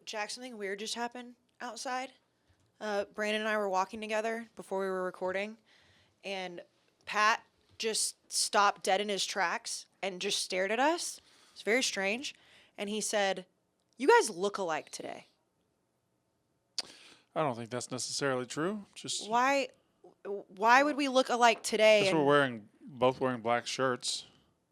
Jack, something weird just happened outside. Brandon and I were walking together before we were recording, and Pat just stopped dead in his tracks and just stared at us. It's very strange. And he said, "You guys look alike today." I don't think that's necessarily true. Just Why would we look alike today? Because we're both wearing black shirts.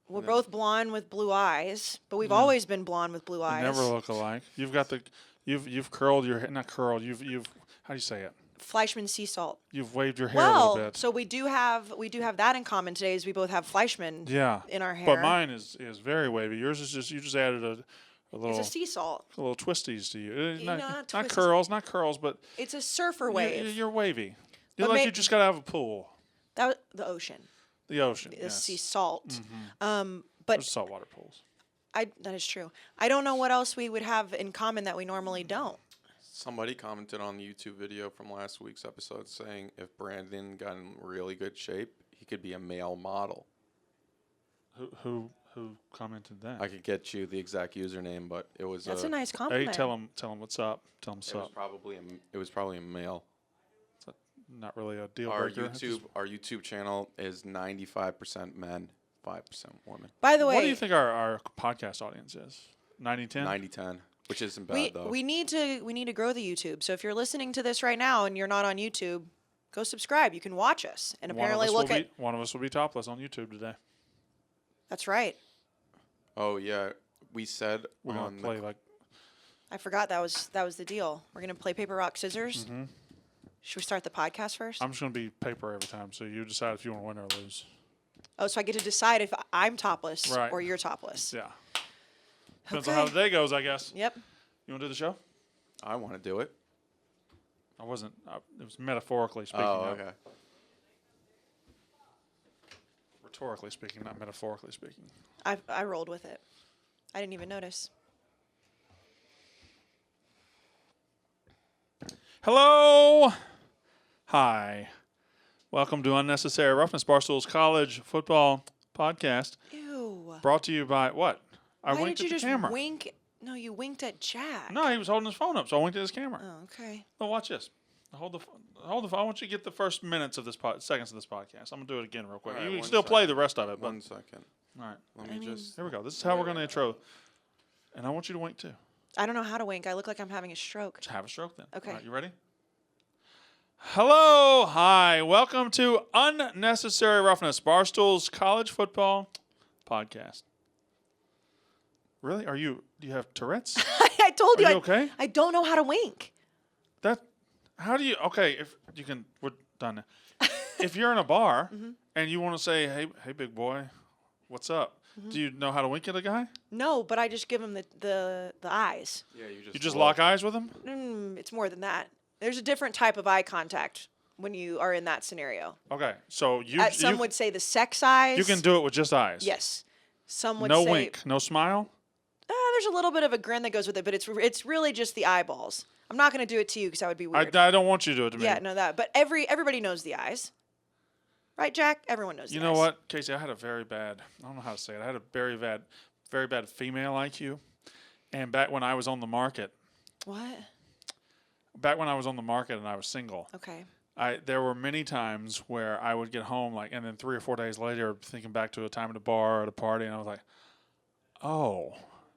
We're both blonde with blue eyes, but we've always been blonde with blue eyes. You never look alike. You've curled your hair, not curled. You've how do you say it? Fleischmann sea salt. You've waved your hair a little bit. So we do have that in common today. Is we both have Fleischmann. In our hair. But mine is very wavy. Yours is just you just added a little. It's a sea salt. A little twisties to you. Not curls, but it's a surfer wave. You're wavy. You look like you just got out of a pool. That was the ocean. The ocean. The sea salt. Mm-hmm. But there's saltwater pools. That is true. I don't know what else we would have in common that we normally don't. Somebody commented on the YouTube video from last week's episode saying if Brandon got in really good shape, he could be a male model. Who commented that? I could get you the exact username, but it was. That's a nice compliment. Hey, tell him what's up. Tell him what's up. It was probably a male. It's not really a deal breaker. Our YouTube channel is 95% men, 5% women. By the way, what do you think our podcast audience is? 90-10? 90-10, which isn't bad though. We need to grow the YouTube. So if you're listening to this right now and you're not on YouTube, go subscribe. You can watch us and apparently one of us will be topless on YouTube today. That's right. Oh yeah, we said we're gonna play like. I forgot that was the deal. We're gonna play paper rock scissors. Mm-hmm. Should we start the podcast first? I'm just gonna be paper every time, so you decide if you want to win or lose. Oh, so I get to decide if I'm topless or you're topless. Yeah. Depends on how the day goes, I guess. Yep. You want to do the show? I want to do it. I wasn't. It was metaphorically speaking. Oh, okay. Rhetorically speaking, not metaphorically speaking. I rolled with it. I didn't even notice. Hello. Hi. Welcome to Unnecessary Roughness, Barstool's college football podcast. Ew. Brought to you by what? I winked at the camera. Why did you just wink? No, you winked at Jack. No, he was holding his phone up, so I winked at his camera. Oh, okay. Well, watch this. Hold the phone. I want you to get the first seconds of this podcast. I'm gonna do it again real quick. Right, you can still play the rest of it. 1 second. All right. Let me just. Here we go. This is how we're gonna intro. And I want you to wink too. I don't know how to wink. I look like I'm having a stroke. Just have a stroke then. Okay. All right, you ready? Hello. Hi. Welcome to Unnecessary Roughness, Barstool's college football podcast. Really? Do you have Tourette's? I told you. Are you okay? I don't know how to wink. How do you? Okay, if you can, we're done now. If you're in a bar and you want to say, "Hey, big boy, what's up?" Do you know how to wink at a guy? No, but I just give him the eyes. Yeah, you just lock eyes with him. It's more than that. There's a different type of eye contact when you are in that scenario. Okay, so some would say the sex eyes. You can do it with just eyes. Yes. Some would say no wink, no smile. There's a little bit of a grin that goes with it, but it's really just the eyeballs. I'm not going to do it to you because that would be weird. I don't want you to do it to me. Yeah, no, that. But everybody knows the eyes. Right, Jack? Everyone knows the eyes. You know what, Kayce? I had I don't know how to say it. I had a very bad female IQ. And back when I was on the market. What? Back when I was on the market and I was single. Okay. There were many times where I would get home, and then 3 or 4 days later, thinking back to a time at a bar or at a party, and I was like, oh,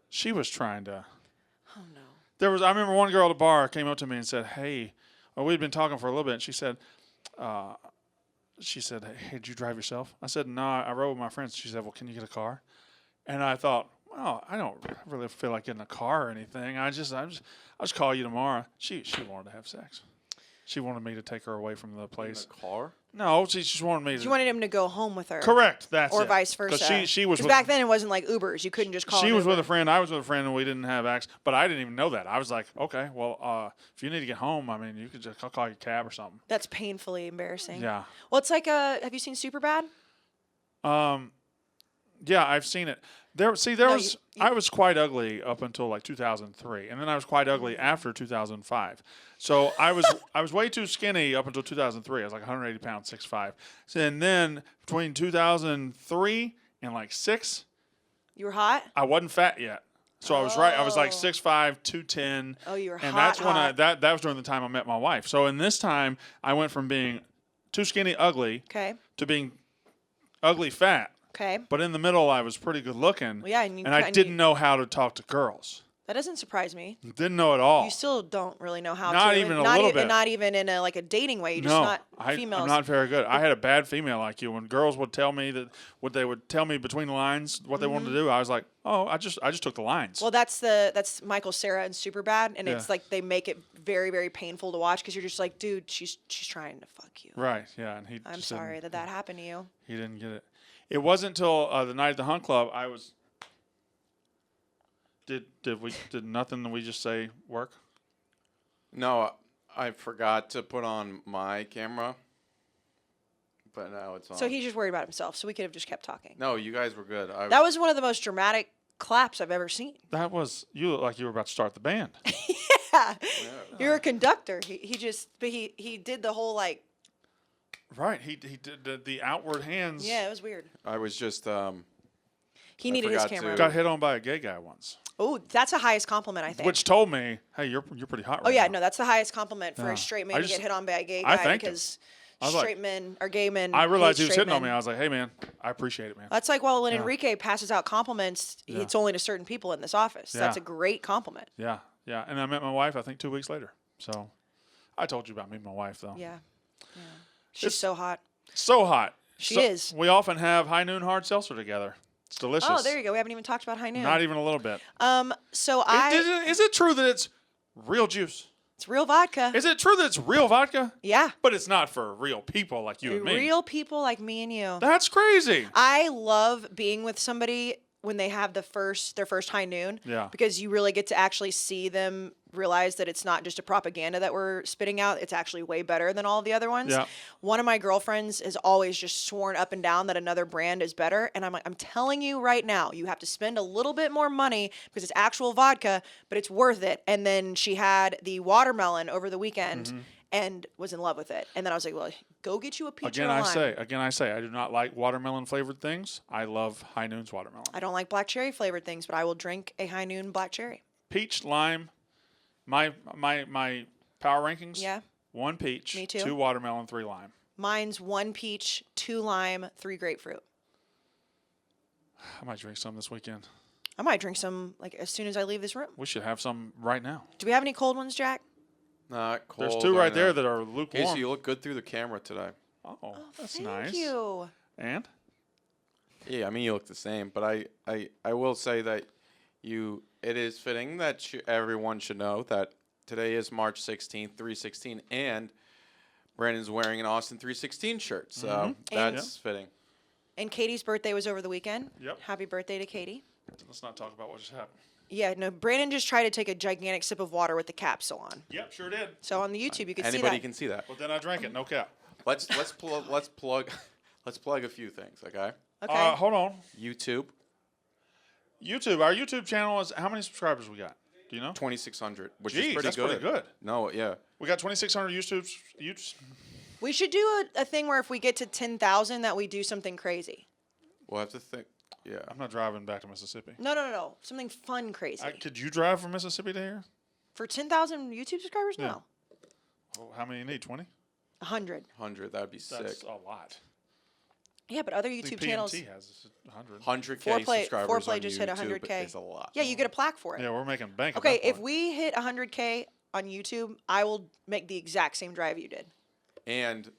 she was trying to. Oh, no. I remember one girl at a bar came up to me and said, hey, we'd been talking for a little bit, and she said, hey, did you drive yourself? I said, no, I rode with my friends. She said, well, can you get a car? And I thought, well, I don't really feel like getting a car or anything. I'll just call you tomorrow. She wanted to have sex. She wanted me to take her away from the place. In the car? No, she just wanted me to. You wanted him to go home with her. Correct. That's or it. Vice versa. Because she was. Back then it wasn't like Ubers. You couldn't just call. She was with a friend. I was with a friend, and we didn't have access. But I didn't even know that. I was like, okay, well, if you need to get home, I mean, you could just call your cab or something. That's painfully embarrassing. Yeah. Well, it's like have you seen Superbad? Yeah, I've seen it. I was quite ugly up until like 2003, and then I was quite ugly after 2005. So I was way too skinny up until 2003. I was like 180 pounds, 6'5". And then between 2003 and like 6, you were hot. I wasn't fat yet. So I was right. I was like Oh. 6'5", 210. Oh, you were and hot, that's when hot. that was during the time I met my wife. So in this time, I went from being too skinny, ugly, Okay. to being ugly, fat. Okay. But in the middle, I was pretty good looking. Well, yeah, and you I kinda- didn't know how to talk to girls. That doesn't surprise me. Didn't know at all. You still don't really know how Not to. even a not little even, bit. Not even in a dating way. You're just No, not females. I'm not very good. I had a bad female IQ. When girls would tell me that what they would tell me between the lines, what they wanted to do, I was like, oh, I just took the lines. Well, that's Michael Cera in Superbad, and it's Yeah. like they make it very, very painful to watch because you're just like, dude, she's trying to fuck you. Right? Yeah, and he. I'm just sorry didn't- that happened to you. He didn't get it. It wasn't until the night at the Hunt Club I was. Did nothing that we just say work? No, I forgot to put on my camera, but now it's on. So he's just worried about himself. So we could have just kept talking. No, you guys were good. That was one of the most dramatic claps I've ever seen. That was you look like you were about to start the band. Yeah. You're a conductor. He did the whole like. Right. He did the outward hands. Yeah, it was weird. I was just He needed his forgot camera. to- Got hit on by a gay guy once, Oh, that's the highest compliment, I think. which told me, hey, you're pretty hot. Oh Right yeah, now. no, that's the highest compliment for Yeah. a straight I man to just- get hit on by a gay I guy thanked him. because I was like- straight men or gay men. I realized hate he was straight hitting on me. men. I was like, hey man, I appreciate it, man. That's like, well, when Yeah. Enrique passes out compliments, Yeah. it's only to certain people in this office. Yeah. That's a great compliment. Yeah, yeah. And I met my wife, I think 2 weeks later. So, I told you about meeting my wife though. Yeah. She's so hot. So hot. She So- is. We often have high noon hard seltzer together. It's delicious. Oh, there you go. We haven't even talked about high noon. Not even a little bit. So Is it true that it's real juice? it's real vodka. Is it true that it's real vodka? Yeah. But it's not for real people like you and me. Real people like me and you. That's crazy. I love being with somebody when they have their first high noon. Yeah. Because you really get to actually see them realize that it's not just a propaganda that we're spitting out. It's actually way better than all of the other ones. Yeah. One of my girlfriends has always just sworn up and down that another brand is better. And I'm like, I'm telling you right now, you have to spend a little bit more money because it's actual vodka, but it's worth it. And then she had the watermelon over the weekend and was in love with it. And then I was like, well, go get you a peach Again, or a I lime. say, I do not like watermelon flavored things. I love High Noon's watermelon. I don't like black cherry flavored things, but I will drink a high noon black cherry. Peach, lime. My power rankings. Yeah. 1 peach, Me too. 2 watermelon, 3 lime. Mine's 1 peach, 2 lime, 3 grapefruit. I might drink some this weekend. I might drink some like as soon as I leave this room. We should have some right now. Do we have any cold ones, Jack? not cold. There's 2 right there now. that are lukewarm. Kayce, you look good through the camera today. Oh, that's Thank nice. you. And Yeah, I mean you look the same, but I will say that it is fitting that everyone should know that today is March 16th, 316, and Brandon's wearing an Austin 316 shirt, so that's fitting. And Katie's birthday was over the weekend. Yep. Happy birthday to Katie. let's not talk about what just happened. Yeah, no, Brandon just tried to take a gigantic sip of water with the cap still on. Yep, sure did. So on the YouTube, you can see Anybody that. can see that. Well, then I drank it. No cap. Let's plug a few things, okay? Okay. Hold on. YouTube, Our YouTube channel is how many subscribers we got? Do you know? 2,600, which Jeez, is pretty that's good. pretty good. No, yeah. We got 2,600 YouTube. We should do a thing where if we get to 10,000 that we do something crazy. We'll have to think. Yeah. I'm not driving back to Mississippi. No. Something fun crazy. Could you drive from Mississippi to here? For 10,000 YouTube subscribers? Yeah. No. Oh, how many you need? 20? 100. 100, that'd be That's sick. a lot. Yeah, but other I think YouTube channels. PMT has 100. 100K subscribers Foreplay on just YouTube hit 100K. is a lot. Yeah, you get a plaque for it. Yeah, we're making bank. Okay, at that if point. we hit 100K on YouTube, I will make the exact same drive you did. And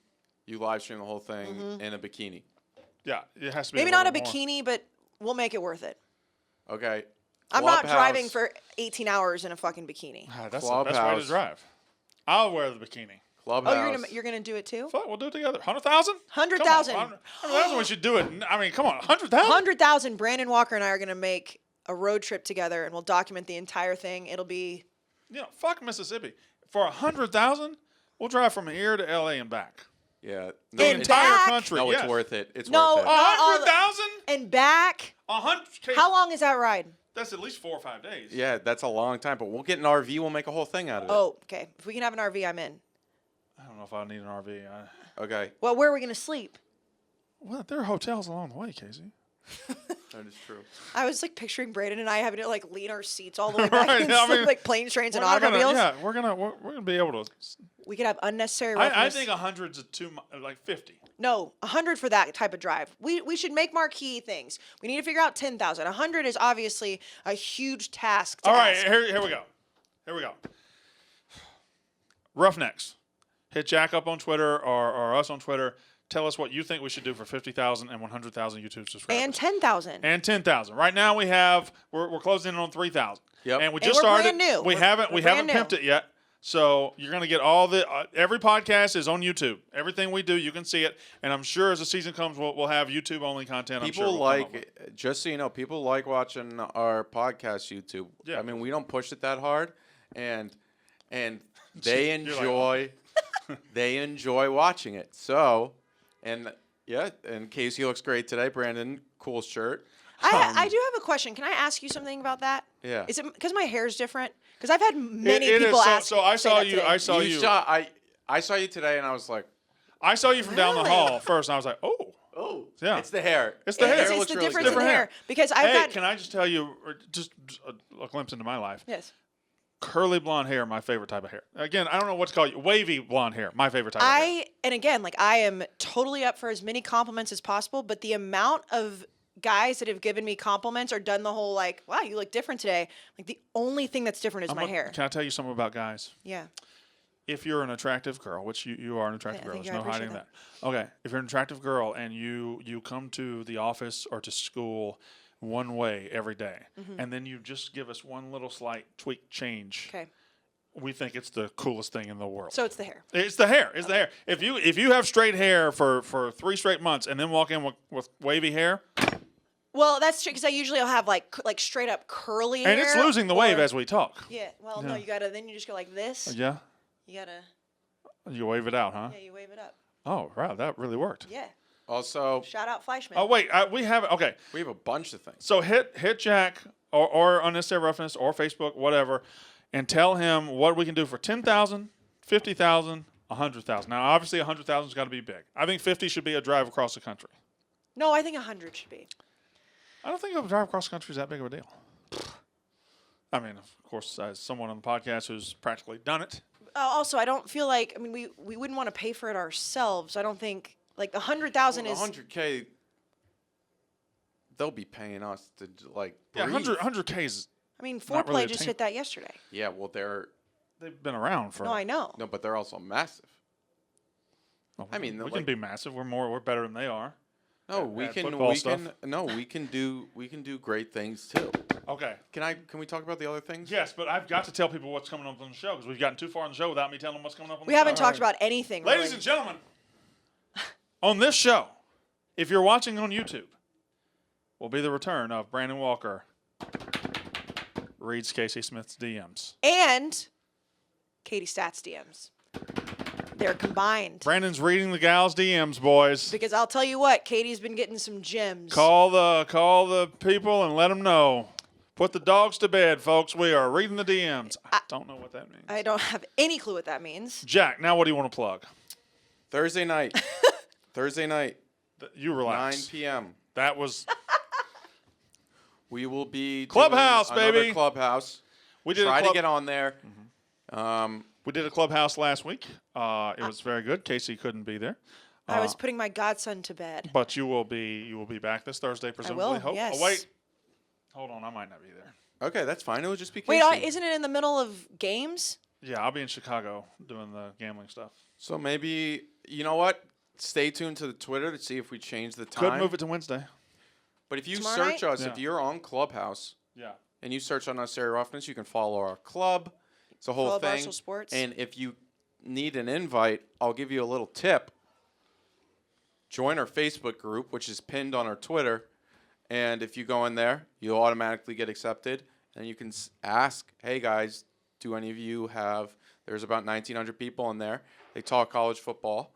you live stream the whole thing in a bikini. Yeah, it has to be. Maybe little not a bit more. bikini, but we'll make it worth it. Okay. I'm not Clubhouse. driving for 18 hours in a fucking bikini. Ah, that's the best way to Clubhouse. drive. I'll wear the bikini. Clubhouse. Oh, you're gonna do it too? Fuck, we'll do it together. 100,000? 100,000. 100,000, we should do it. I mean, come on, 100,000? 100,000. Brandon Walker and I are gonna make a road trip together, and we'll document the entire thing. It'll be You know, fuck Mississippi. For 100,000, we'll drive from here to LA and back. Yeah. The And entire back? country. No, yes. it's worth it. It's No, worth it. not all the- 100,000? and back. 100. How long is that ride? That's at least 4 or 5 days. Yeah, that's a long time, but we'll get an RV. We'll make a whole thing out of it. Oh, okay. If we can have an RV, I'm in. I don't know if I need an RV. Okay. Well, where are we gonna sleep? Well, there are hotels along the way, Kayce. That is true. I was like picturing Brandon and I having to like lean our seats all the way back Right, and I slip, mean, like planes, trains, and We're not gonna- automobiles. we're gonna be able to. We could have unnecessary I roughness. think 100's like 50. No, 100 for that type of drive. We should make marquee things. We need to figure out 10,000. 100 is obviously a huge task to All right, ask. here we go. Here we go. Roughnecks. Hit Jack up on Twitter or us on Twitter. Tell us what you think we should do for 50,000 and 100,000 YouTube subscribers. And 10,000. And 10,000. Right now we're closing in on 3,000. Yep. And we And just we're started. brand new. We We're haven't brand new. pimped it yet. So you're gonna get all the every podcast is on YouTube. Everything we do, you can see it. And I'm sure as the season comes, we'll have YouTube only content. I'm sure People we'll come up with. just so you know, people like watching our podcast YouTube. Yeah. I mean, we don't push it that hard, and they You're like, enjoy they enjoy watching it. So, and Kayce looks great today. Brandon, cool shirt. I do have a question. Can I ask you something about that? Yeah. Is it because my hair is different? Because I've had many It is people ask. so I say saw that you. today. I saw you. I saw you today, and I was like, I saw you from down the Really? hall first, and I was like, oh. oh, Yeah. it's the hair. It's the And hair. It's looks the really difference good. in the Different hair. hair. Because I've Hey, got. can I just tell you just a glimpse into my life? Yes. Curly blonde hair, my favorite type of hair. Again, I don't know what to call you. Wavy blonde hair, my favorite type of hair. And again, like I am totally up for as many compliments as possible, but the amount of guys that have given me compliments or done the whole like, wow, you look different today. Like the only thing that's different is my hair. Can I tell you something about guys? Yeah. If you're an attractive girl, which you are an attractive I girl, think there's I no hiding appreciate that. Okay, if you're an attractive girl and you come to the office or to school one way every day, and then you just give us one little slight tweak change, Okay. we think it's the coolest thing in the world. So it's the hair. It's the hair. It's the hair. If you have straight hair for 3 straight months and then walk in with wavy hair, Well, that's true because I usually will have like straight up curly hair. and it's losing the wave or- as we talk. Yeah. Well, no, Yeah. you gotta. Then you just go like this. Yeah, You gotta. you wave it out, huh? Yeah, you wave it up. Oh, wow, that really worked. Yeah. Also, Shout out Fleischman. Oh wait, we have it. Okay, we have a bunch of things. so hit Jack or Unnecessary Roughness or Facebook, whatever, and tell him what we can do for 10,000, 50,000, 100,000. Now, obviously, 100,000's got to be big. I think 50 should be a drive across the country. No, I think 100 should be. I don't think a drive across the country is that big of a deal. I mean, of course, as someone on the podcast who's practically done it. Also, I don't feel like. I mean, we wouldn't want to pay for it ourselves. I don't think like 100,000 is. 100K. They'll be paying us to like. Yeah, breathe. 100K is. I mean, Not really Foreplay a just tank. hit that yesterday. Yeah, well, They've been around for. No, I know. no, but they're also massive. Well, I mean, we like- can be massive. We're better than they are. No, At- we at can football we stuff. can no, we can do great things too. Okay. Can we talk about the other things? Yes, but I've got to tell people what's coming up on the show because we've gotten too far on the show without me telling them what's coming up on We the show. haven't talked about anything. Ladies really. and gentlemen, on this show, if you're watching on YouTube, will be the return of Brandon Walker reads Kayce Smith's DMs. And Katie Stats DMs. They're combined. Brandon's reading the gals' DMs, boys. Because I'll tell you what, Katie's been getting some gems. Call the people and let them know. Put the dogs to bed, folks. We are reading the DMs. I don't know what that means. I don't have any clue what that means. Jack, now what do you want to plug? Thursday night. Thursday night, You relax. 9 p.m. That was We will be doing Clubhouse, another baby. Clubhouse. we did Try a to club, get on there. we did a clubhouse last week. It was very good. Kayce couldn't be there. I was putting my godson to bed. But you will be back this Thursday, presumably. will, yes. Oh wait, hold on, I might not be there. Okay, that's fine. It would just be Wait, Kayce. isn't it in the middle of games? Yeah, I'll be in Chicago doing the gambling stuff. So maybe you know what? Stay tuned to the Twitter to see if we change the time. Could move it to Wednesday. But if you Tomorrow search night? us, if Yeah. you're on Clubhouse Yeah. and you search Unnecessary Roughness, you can follow our club. It's a whole Club thing. Marshall Sports. And if you need an invite, I'll give you a little tip. Join our Facebook group, which is pinned on our Twitter. And if you go in there, you'll automatically get accepted. And you can ask, hey, guys, do any of you have – there's about 1,900 people in there. They talk college football.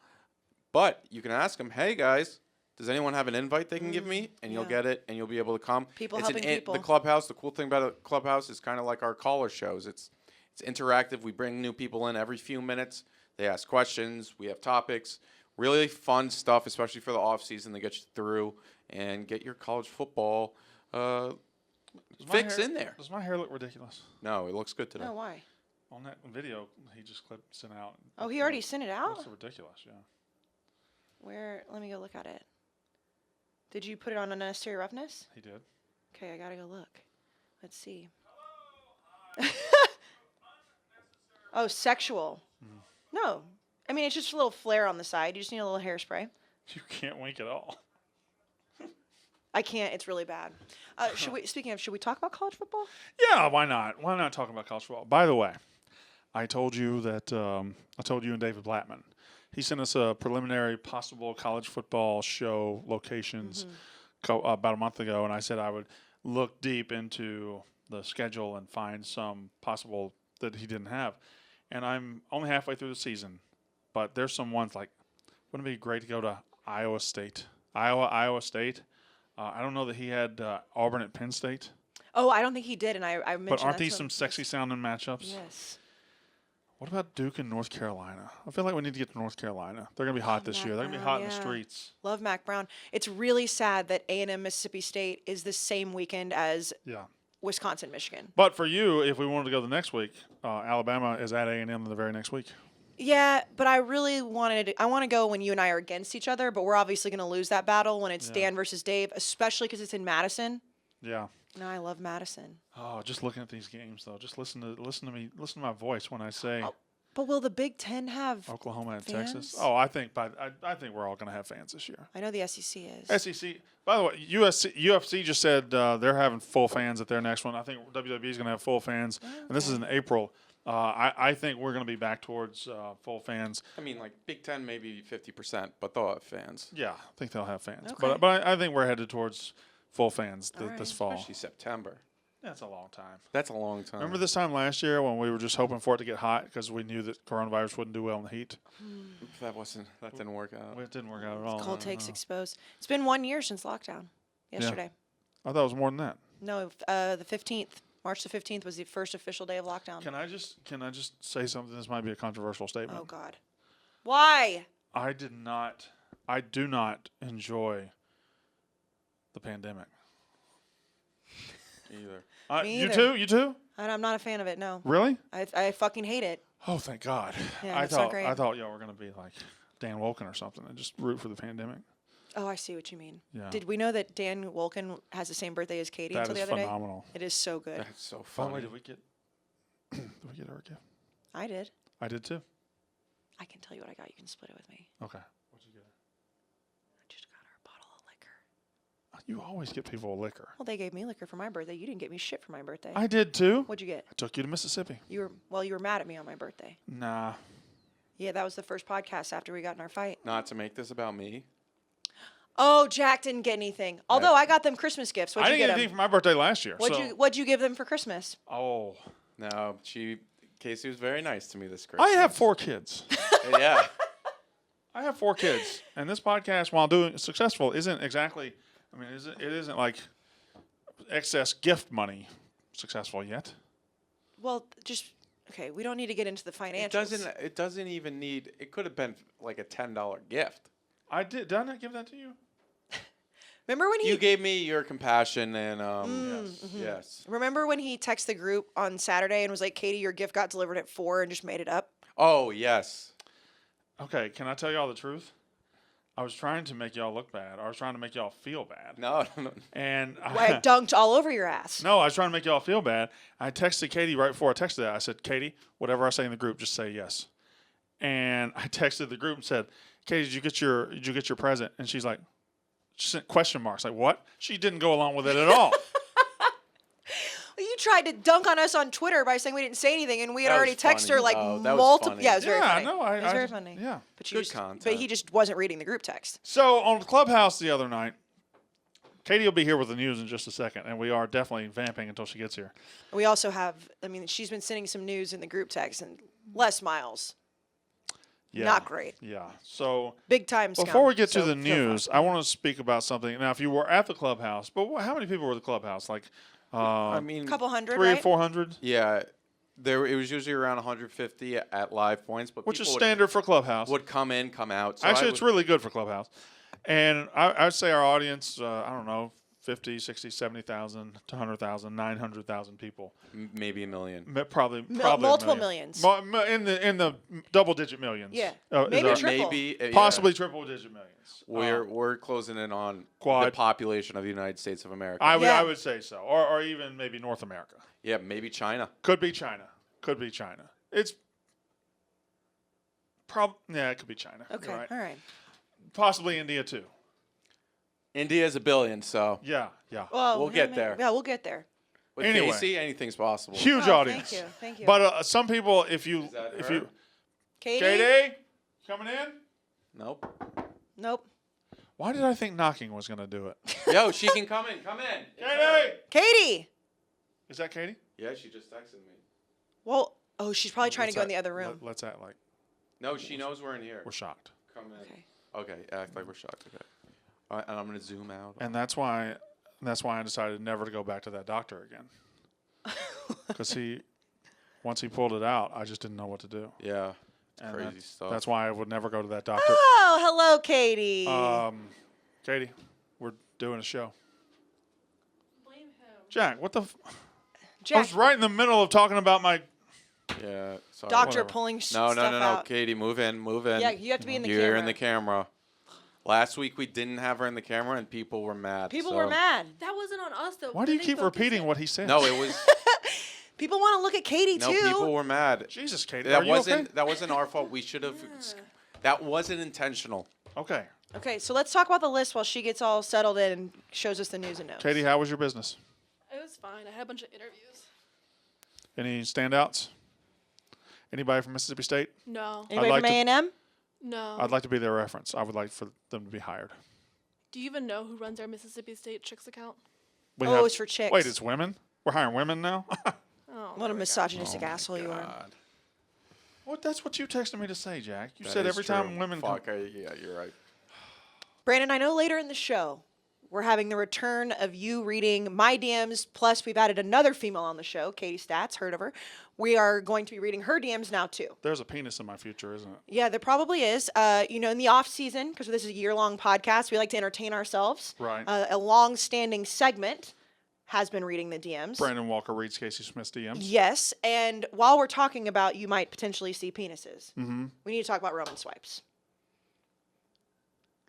But you can ask them, hey, guys, does anyone have an invite they can give me? And you'll yeah. get it, and you'll be able to come. People It's helping people. The Clubhouse, the cool thing about a Clubhouse is kind of like our caller shows. It's interactive. We bring new people in every few minutes. They ask questions. We have topics. really fun stuff, especially for the off season to get you through and get your college football fix in there. Does my hair look ridiculous? No, it looks good today. No, why? On that video, he just sent out. Oh, he already sent it It out? looks ridiculous, yeah. Where? Let me go look at it. Did you put it on Unnecessary Roughness? He did. Okay, I gotta go look. Let's see. Oh, sexual. No. I mean, it's just a little flare on the side. You just need a little hairspray. You can't wink at all. I can't. It's really bad. Speaking of, should we talk about college football? Yeah, why not? Why not talk about college football? By the way, I told you that I told you and David Blattman. He sent us a preliminary possible college football show locations about a month ago, and I said I would look deep into the schedule and find some possible that he didn't have. And I'm only halfway through the season, but there's some ones like, wouldn't it be great to go to Iowa State? Iowa State. I don't know that he had Auburn at Penn State. Oh, I don't think he did, and I mentioned But aren't that these to him. some sexy sounding matchups? Yes. What about Duke and North Carolina? I feel like we need to get to North Carolina. They're going to be hot this Mac year. They're going to be Brown, hot in the yeah. streets. Love Mac Brown. It's really sad that A&M Mississippi State is the same weekend as Yeah. Wisconsin Michigan. But for you, if we wanted to go the next week, Alabama is at A&M the very next week. Yeah, but I really I want to go when you and I are against each other, but we're obviously going to lose that battle when it's Yeah. Dan versus Dave, especially because it's in Madison. Yeah. No, I love Madison. Oh, just looking at these games though. Just listen to me. Listen to my voice when I say But will the Big Ten have Oklahoma and fans? Texas. Oh, I think I think we're all going to have fans this year. I know the SEC is. SEC. By the way, UFC just said they're having full fans at their next one. I think WWE is going to have full fans, and this is in April. I think we're going to be back towards full fans. I mean, like Big Ten maybe 50%, but they'll have fans. Yeah, I think they'll have fans. Okay. But I think we're headed towards full fans All right. this fall. Especially September. That's a long time. That's a long time. Remember this time last year when we were just hoping for it to get hot because we knew that coronavirus wouldn't do well in the heat? That didn't work out. Well, it didn't work out at all. Cold No, takes no. exposed. It's been 1 year since lockdown. Yesterday. I thought it was more than that. No, the 15th. March the 15th was the first official day of lockdown. Can I just say something? This might be a controversial statement. Oh, God. Why? I do not enjoy the pandemic. Either. Me You either. too? You too? I'm not a fan of it, no. Really? I fucking hate it. Oh, thank God. Yeah, I that's not thought great. I thought y'all were gonna be like Dan Wolken or something and just root for the pandemic. Oh, I see what you mean. Yeah. Did we know that Dan Wolken has the same birthday as Katie That until is the other phenomenal. day? It is so good. That's so By the funny. way, did we get her a gift? I did. I did too. I can tell you what I got. You can split it with me. Okay. What'd you get? I just got her a bottle of liquor. You always get people a liquor. Well, they gave me liquor for my birthday. You didn't get me shit for my birthday. I did too. What'd you get? I took you to Mississippi. You were mad at me on my birthday. Nah. Yeah, that was the first podcast after we got in our fight. Not to make this about me. Oh, Jack didn't get anything. Although I got them Christmas gifts. I What'd you didn't get get anything them? for my birthday last year. What'd you give them for Christmas? Oh. No, Kayce was very nice to me this Christmas. I have 4 kids. Yeah. I have 4 kids, and this podcast, while doing successful, isn't exactly. I mean, it isn't like excess gift money successful yet. Well, just okay. We don't need to get into the financials. It doesn't even need. It could have been like a $10 gift. Did I not give that to you? Remember when You gave me your compassion and yes. Remember when he texted the group on Saturday and was like, "Katie, your gift got delivered at 4," and just made it up? Oh yes. Okay, can I tell y'all the truth? I was trying to make y'all look bad. I was trying to make y'all feel bad. No. And I dunked all over your ass. no, I was trying to make y'all feel bad. I texted Katie right before I texted that. I said, Katie, whatever I say in the group, just say yes. And I texted the group and said, Katie, did you get your present? And she's like, she sent question marks. Like, what? She didn't go along with it at all. You tried to dunk on us on Twitter by saying we didn't say anything, and we had That was already texted her funny. like Oh, that was multiple. funny. Yeah, it was very Yeah, funny. no, it was very funny. Yeah. But Good content. But he just wasn't reading the group text. So on the Clubhouse the other night, Katie will be here with the news in just a second, and we are definitely vamping until she gets here. We also have. I mean, she's been sending some news in the group text, and Les Miles, Yeah. not great. Yeah. So Big time. before scum. we get to So, the go for news, it. I want to speak about something. Now, if you were at the Clubhouse, but how many people were at the Clubhouse? Like, I mean, couple hundred, 300 right? or 400? yeah. it was usually around 150 at Live Points, but which is people standard for Clubhouse. would come in, come out. So Actually, it's really good for Clubhouse. And I'd say our audience, I don't know, 50, 60, 70,000 to 100,000, 900,000 people. maybe a million. Probably multiple a million. millions. In the double-digit millions. Yeah. Is Maybe our- triple. Maybe possibly triple-digit millions. We're closing in on Quad. the population of the United States of America. Yeah. I would say so, or even maybe North America. Yeah, maybe China. Could be China. It's it could be China. Okay. You're right. All right. Possibly India too. India's $1 billion, so Yeah. Well, We'll get there. Yeah, we'll get there. with Anyway. Kayce, anything's possible. Huge Oh, audience. Thank you. But some people, if you that if her? you Katie? Katie coming in. Nope. Nope. Why did I think knocking was going to do it? Yo, she can come in. Come in. It's her. Katie, Katie. is that Katie? Yeah, she just texted me. Well, she's probably trying to Let's go in act- the other room. Let's act like No, she knows we're in here. we're shocked. Come in. Okay. Okay, act like we're shocked. Okay. All right, and I'm gonna zoom out. And that's why I decided never to go back to that doctor again. Because once he pulled it out, I just didn't know what to do. Yeah, it's And crazy stuff. That's why I would never go to that doctor. Oh, hello, Katie. Katie, we're doing a show. Blame him. Jack, what the? I Jack, was right in the middle of talking about my. Yeah. Sorry. doctor whatever. pulling No, stuff no, no, no. out. Katie, move in, move in. Yeah, you have to be in the You're camera. in the camera. Last week we didn't have her in the camera, and people were mad. People so- were mad. That wasn't on us though. Why do you They keep focused repeating it- what he said? No, it was. People want to look at Katie No, too. people were mad. Jesus, Katie, That are you wasn't. okay? That wasn't our fault. We should have. That wasn't intentional. Okay, Okay, so let's talk about the list while she gets all settled in and shows us the news and notes. Katie, how was your business? It was fine. I had a bunch of interviews. Any standouts? Anybody from Mississippi State? No. Anybody I'd like from to- A&M? No. I'd like to be their reference. I would like for them to be hired. Do you even know who runs our Mississippi State Chicks account? We Oh, it's for chicks. Wait, it's women? We're hiring women now? Oh. What a misogynistic Oh my asshole you are. God. What? That's what you texted me to say, Jack. You That said is every time true. women Fuck, yeah, you're right. Brandon, I know later in the show we're having the return of you reading my DMs, plus we've added another female on the show, Katie Stats, heard of her. We are going to be reading her DMs now too. There's a penis in my future, isn't it? Yeah, there probably is. In the off season, because this is a year-long podcast, we like to entertain ourselves. Right. A long-standing segment has been reading the DMs. Brandon Walker reads Kayce Smith's DMs. Yes, and while we're talking about you might potentially see penises, Mm-hmm. we need to talk about Roman swipes.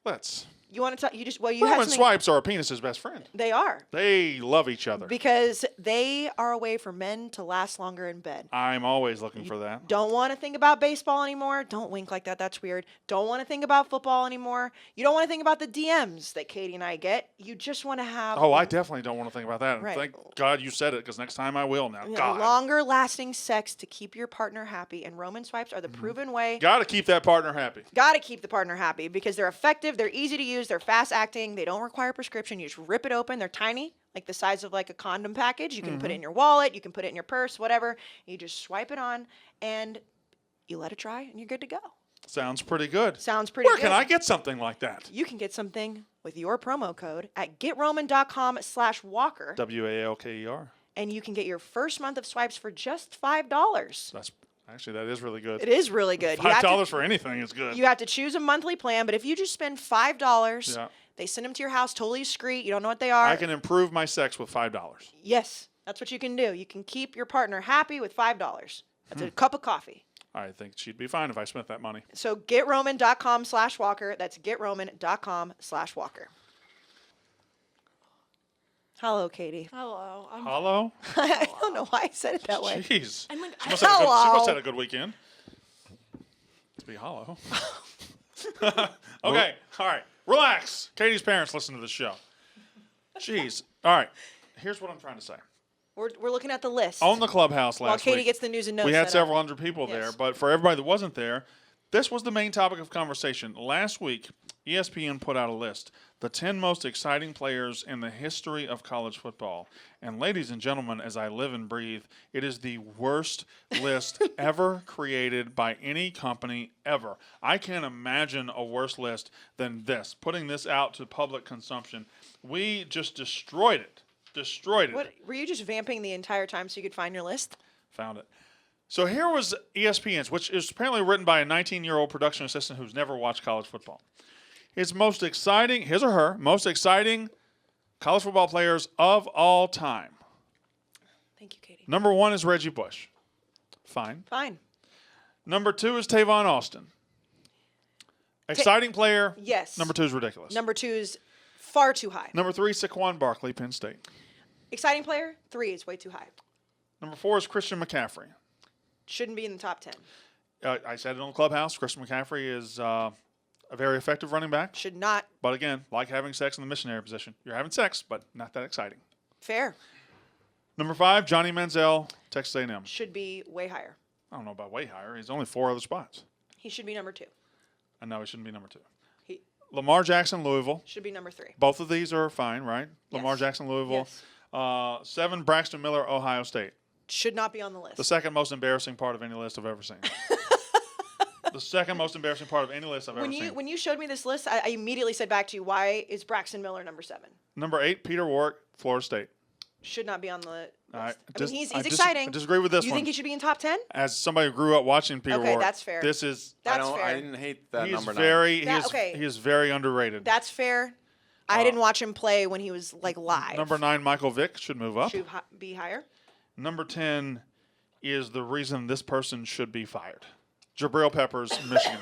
Let's. You want to talk? You had Roman something- swipes are a penis's best friend. They are, They love each other. because they are a way for men to last longer in bed. I'm always looking for that. Don't want to think about baseball anymore. Don't wink like that. That's weird. Don't want to think about football anymore. You don't want to think about the DMs that Katie and I get. You just want to have Oh, I definitely don't want to think about that. And Right. thank God you said it, because next time I will now. God. longer lasting sex to keep your partner happy. And Roman swipes are the proven way. Got to keep that partner happy. Got to keep the partner happy because they're effective, they're easy to use, they're fast acting, they don't require prescription. You just rip it open. They're tiny, like the size of like a condom package. You can put it in your wallet, you can put it in your purse, whatever. You just swipe it on and you let it dry and you're good to go. Sounds pretty good. Sounds pretty Where good. can I get something like that? You can get something with your promo code at getroman.com/walker WALKER. and you can get your first month of swipes for just $5. That's actually, that is really good. It is really good. You have to- $5 for anything is good. You have to choose a monthly plan, but if you just spend $5, Yeah. they send them to your house totally discreet. You don't know what they are. I can improve my sex with $5. Yes, that's what you can do. You can keep your partner happy with $5. That's a cup of coffee. I think she'd be fine if I spent that money. So getroman.com/walker. That's getroman.com/walker. Hello, Katie. Hello. I'm Hello? I don't know why I said it that way. Jeez. I'm like, She must, have a good, she Hello. must have had a good weekend. To be hollow. Okay, all right. Relax. Katie's parents listen to the show. Jeez. All right. Here's what I'm trying to say. We're looking at the list. On the clubhouse while last Katie week, gets the news and notes. we had set up. several hundred people there, Yes. but for everybody that wasn't there, this was the main topic of conversation. Last week, ESPN put out a list, the 10 most exciting players in the history of college football. And ladies and gentlemen, as I live and breathe, it is the worst list ever created by any company ever. I can't imagine a worse list than this, putting this out to public consumption. We just destroyed it. Destroyed it. What were you just vamping the entire time so you could find your list? Found it. So here was ESPN's, which is apparently written by a 19-year-old production assistant who's never watched college football. His most exciting, his or her, most exciting college football players of all time. Thank you, Katie. Number 1 is Reggie Bush. Fine. Fine. Number 2 is Tavon Austin. Exciting player. Yes. Number 2 is ridiculous. Number 2 is far too high. Number 3, Saquon Barkley, Penn State. Exciting player. 3 is way too high. Number 4 is Christian McCaffrey. Shouldn't be in the top 10. I said it on the clubhouse. Christian McCaffrey is a very effective running back. Should not. But again, like having sex in the missionary position. You're having sex, but not that exciting. Fair. Number 5, Johnny Manziel, Texas A&M. Should be way higher. I don't know about way higher. He's only 4 other spots. He should be number 2. I know he shouldn't be number 2. He Lamar Jackson, Louisville. should be number 3. Both of these are fine, right? Lamar Yes. Jackson, Louisville. Yes. 7, Braxton Miller, Ohio State. Should not be on the list. The second most embarrassing part of any list I've ever seen. The second most embarrassing part of any list I've ever seen. When you showed me this list, I immediately said back to you, why is Braxton Miller number 7? Number 8, Peter Warwick, Florida State. Should not be on the list. All right. I mean, he's I exciting. I disagree with this you one. think he should be in top 10? As somebody who grew up watching Peter Okay, Warwick, that's fair. this is That's fair. I didn't hate that he is number very 9. he is very underrated. That's fair. I didn't watch him play when he was like live. Number 9, Michael Vick should move up. Should be higher. Number 10 is the reason this person should be fired. Jabril Peppers, Michigan.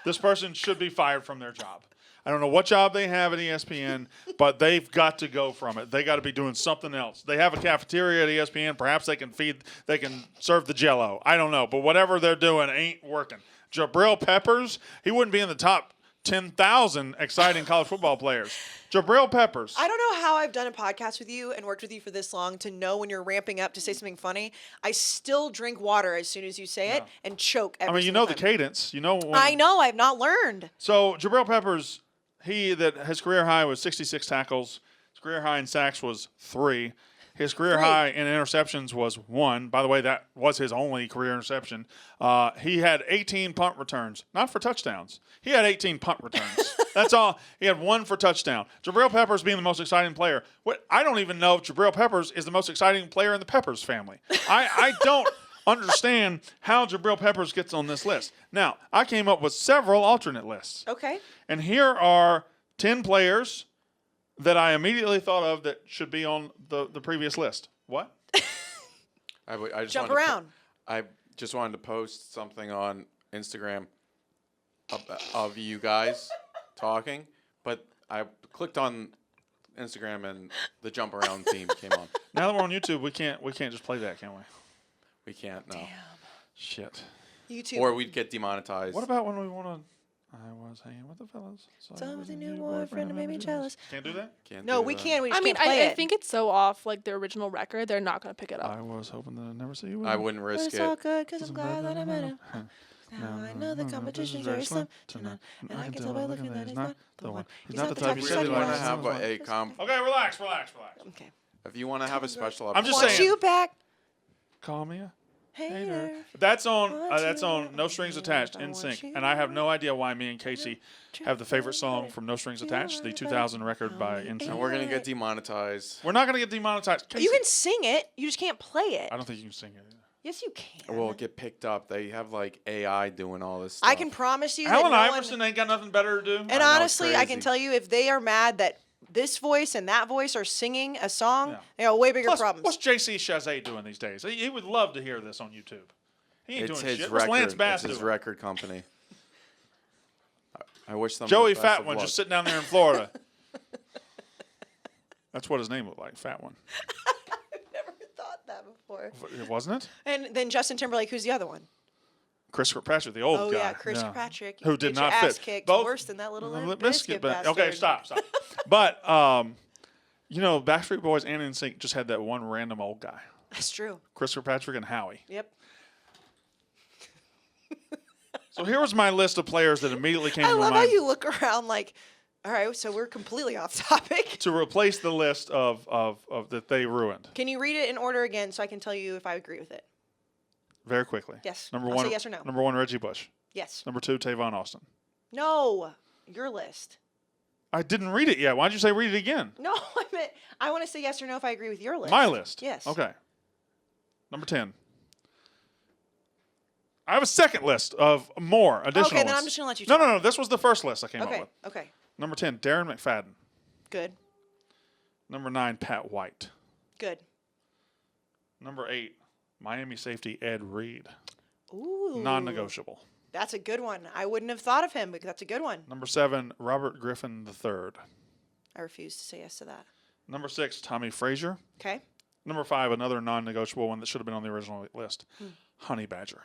This person should be fired from their job. I don't know what job they have at ESPN, but they've got to go from it. They got to be doing something else. They have a cafeteria at ESPN. Perhaps they can serve the Jell-O. I don't know, but whatever they're doing ain't working. Jabril Peppers, he wouldn't be in the top 10,000 exciting college football players. Jabril Peppers. I don't know how I've done a podcast with you and worked with you for this long to know when you're ramping up to say something funny. I still drink water as soon as you say it and choke every I mean, you single know the time. cadence. You know when, I know. I've not learned. So Jabril Peppers, his career high was 66 tackles. His career high in sacks was 3. His career 3. high in interceptions was 1. By the way, that was his only career interception. He had 18 punt returns, not for touchdowns. He had 18 punt returns. That's all. He had 1 for touchdown. Jabril Peppers being the most exciting player. I don't even know if Jabril Peppers is the most exciting player in the Peppers family. I don't understand how Jabril Peppers gets on this list. Now, I came up with several alternate lists. Okay. And here are 10 players that I immediately thought of that should be on the previous list. What? I just Jump wanted to around. I just wanted to post something on Instagram of you guys talking, but I clicked on Instagram and the jump around theme came on. Now that we're on YouTube, we can't just play that, can we? We can't, no. Shit. YouTube. Or we'd get demonetized. What about when we want to? I was hanging with the fellas. Something new boyfriend made me jealous. Can't do that? Can't No, do we that. can't. We just I mean, can't play I it. think it's so off, like the original record, they're not going to pick it up. I was hoping that I'd never see you. I wouldn't But risk it's all it. good because I'm glad that I met him. Now I know the competition's very slim tonight, and I can tell by looking that he's not the one. He's not the type If you you said really he want was. to have a comp, Okay, relax. Okay. if you want to have a special I'm just episode, Want saying. you back, Call me a hater. hater. That's on. Want That's you, on No Strings Attached I in want sync, you, and I have no idea why me and Kayce have the favorite song from No Strings Attached, the 2000 record by and NSYNC. we're gonna get demonetized. We're not gonna get demonetized. Kayce, You can sing it. You just can't play it. I don't think you can sing it. Either. Yes, you can. We'll get picked up. They have like AI doing all this stuff. I can promise you. that Alan no one- Iverson ain't got nothing better to do. And I know, it's honestly, I can crazy. tell you if they are mad that this voice and that voice are singing a song, Yeah. they have way bigger Plus, problems. what's JC Chazet doing these days? He would love to hear this on YouTube. He ain't It's doing his shit. What's Lance record. Bass It's his doing? record company. I wish them Joey the best Fat of One luck. just sitting down there in Florida. That's what his name looked like, Fat One. Never thought that before. Wasn't it? And then Justin Timberlake, who's the other one? Chris Kirkpatrick, the old Oh guy. yeah, Chris Kirkpatrick. Who You did get not your ass fit. kicked Both- worse than that little Limp biscuit Bizkit, bastard. okay, stop. But you know, Backstreet Boys and NSYNC just had that one random old guy, That's true. Chris Kirkpatrick and Howie. Yep. So here was my list of players that immediately came I to my love how mind you look around like, all right, so we're completely off topic. to replace the list of that they ruined Can you read it in order again so I can tell you if I agree with it? very quickly. Yes. Number I'll one, say yes or no. Number 1, Reggie Bush. Yes. Number 2, Tavon Austin. No. Your list. I didn't read it yet. Why'd you say read it again? No, I meant I want to say yes or no if I agree with your list. My list. Yes. Okay. Number 10. I have a second list of more additional Okay, then ones. I'm just gonna let you No, talk. no. This was the first list I came up Okay, with. okay, Number 10, Darren McFadden. good, Number 9, Pat White. good. Number 8, Miami safety Ed Reed. Ooh, Non-negotiable. That's a good one. I wouldn't have thought of him, but that's a good one. Number 7, Robert Griffin III. I refuse to say yes to that. Number 6, Tommy Frazier. Okay. Number 5, another non-negotiable one that should have been on the original list, Honey Badger.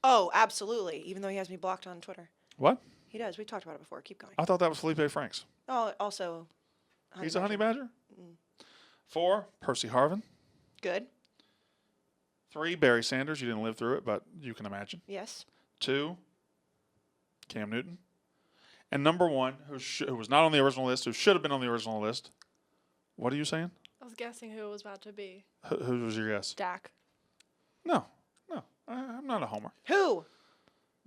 Oh, absolutely. Even though he has me blocked on Twitter, What? he does. We talked about it before. Keep going. I thought that was Felipe Franks. Oh, also, He's a Honey Badger? 4, Percy Harvin. good. 3, Barry Sanders. You didn't live through it, but you can imagine. Yes. 2, Cam Newton. And number 1, who was not on the original list, who should have been on the original list. What are you saying? I was guessing who it was about to be. Who was your guess? Dak. No. I'm not a homer. Who?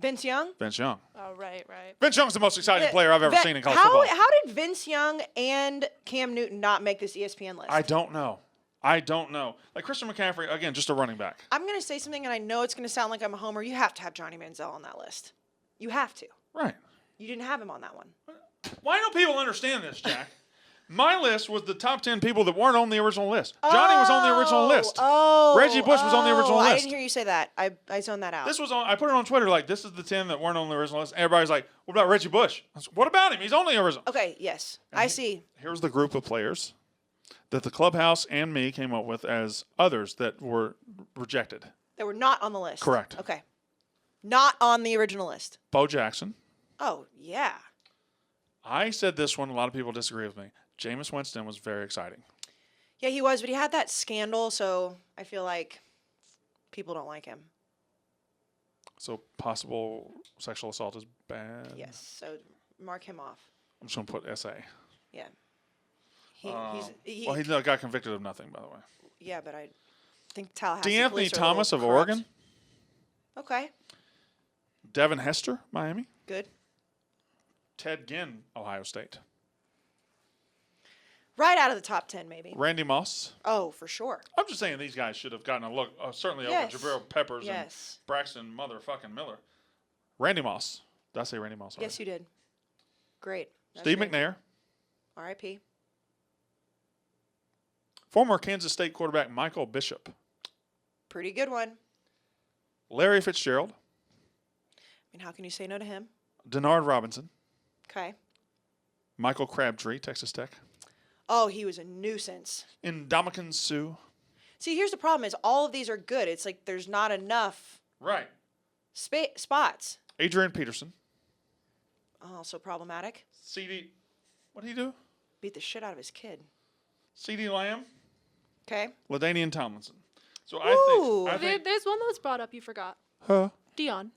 Vince Young? Vince Young. Oh, right. Vince Young's the most exciting player I've ever seen in college how, football. How did Vince Young and Cam Newton not make this ESPN list? I don't know. Like Christian McCaffrey, again, just a running back. I'm going to say something, and I know it's going to sound like I'm a homer. You have to have Johnny Manziel on that list. You have to. Right. You didn't have him on that one. Why don't people understand this, Jack? My list was the top 10 people that weren't on the original list. Johnny was on the original list. Reggie Bush was on the original I list. didn't hear you say that. I zoned that out. This was on. I put it on Twitter like, this is the 10 that weren't on the original list. Everybody's like, what about Reggie Bush? I said, what about him? He's on the original. Okay, yes. I see. Here's the group of players that the clubhouse and me came up with as others that were rejected. They were not on the list. Correct. Okay. Not on the original list. Bo Jackson. Oh, yeah. I said this one. A lot of people disagree with me. Jameis Winston was very exciting. Yeah, he was, but he had that scandal, so I feel like people don't like him. So possible sexual assault is bad. Yes, so mark him off. I'm just going to put SA. Yeah. Well, he got convicted of nothing, by the way. Yeah, but I think Tallahassee DeAnthony police are a Thomas of little corrupt. Oregon. Okay, Devin Hester, Miami. good. Ted Ginn, Ohio State. Right out of the top 10, maybe. Randy Moss. Oh, for sure. I'm just saying these guys should have gotten a look, certainly Yes. over Jabril Peppers Yes. and Braxton motherfucking Miller. Randy Moss. Did I say Randy Moss? Yes, you did. Great. That's Steve great. McNair. R.I.P. Former Kansas State quarterback Michael Bishop. Pretty good one. Larry Fitzgerald. I mean, how can you say no to him? Denard Robinson. Okay. Michael Crabtree, Texas Tech. Oh, he was a nuisance. Ndamukong Suh. See, here's the problem is all of these are good. It's like there's not enough Right. spots. Adrian Peterson. Also problematic. CD. What did he do? Beat the shit out of his kid. CD Lamb. Okay. LaDainian Tomlinson. So Ooh. I think. There's one that was brought up you forgot. Huh? Dion.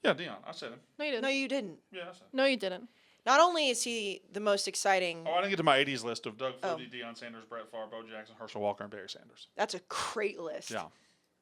Yeah, Dion. I said him. No, you didn't. No, you didn't. Yeah, I said him. No, you didn't. Not only is he the most exciting, Oh, I didn't get to my 80s list of Doug Oh. Flutie, Deion Sanders, Brett Favre, Bo Jackson, Herschel Walker, and Barry Sanders. that's a great list. Yeah.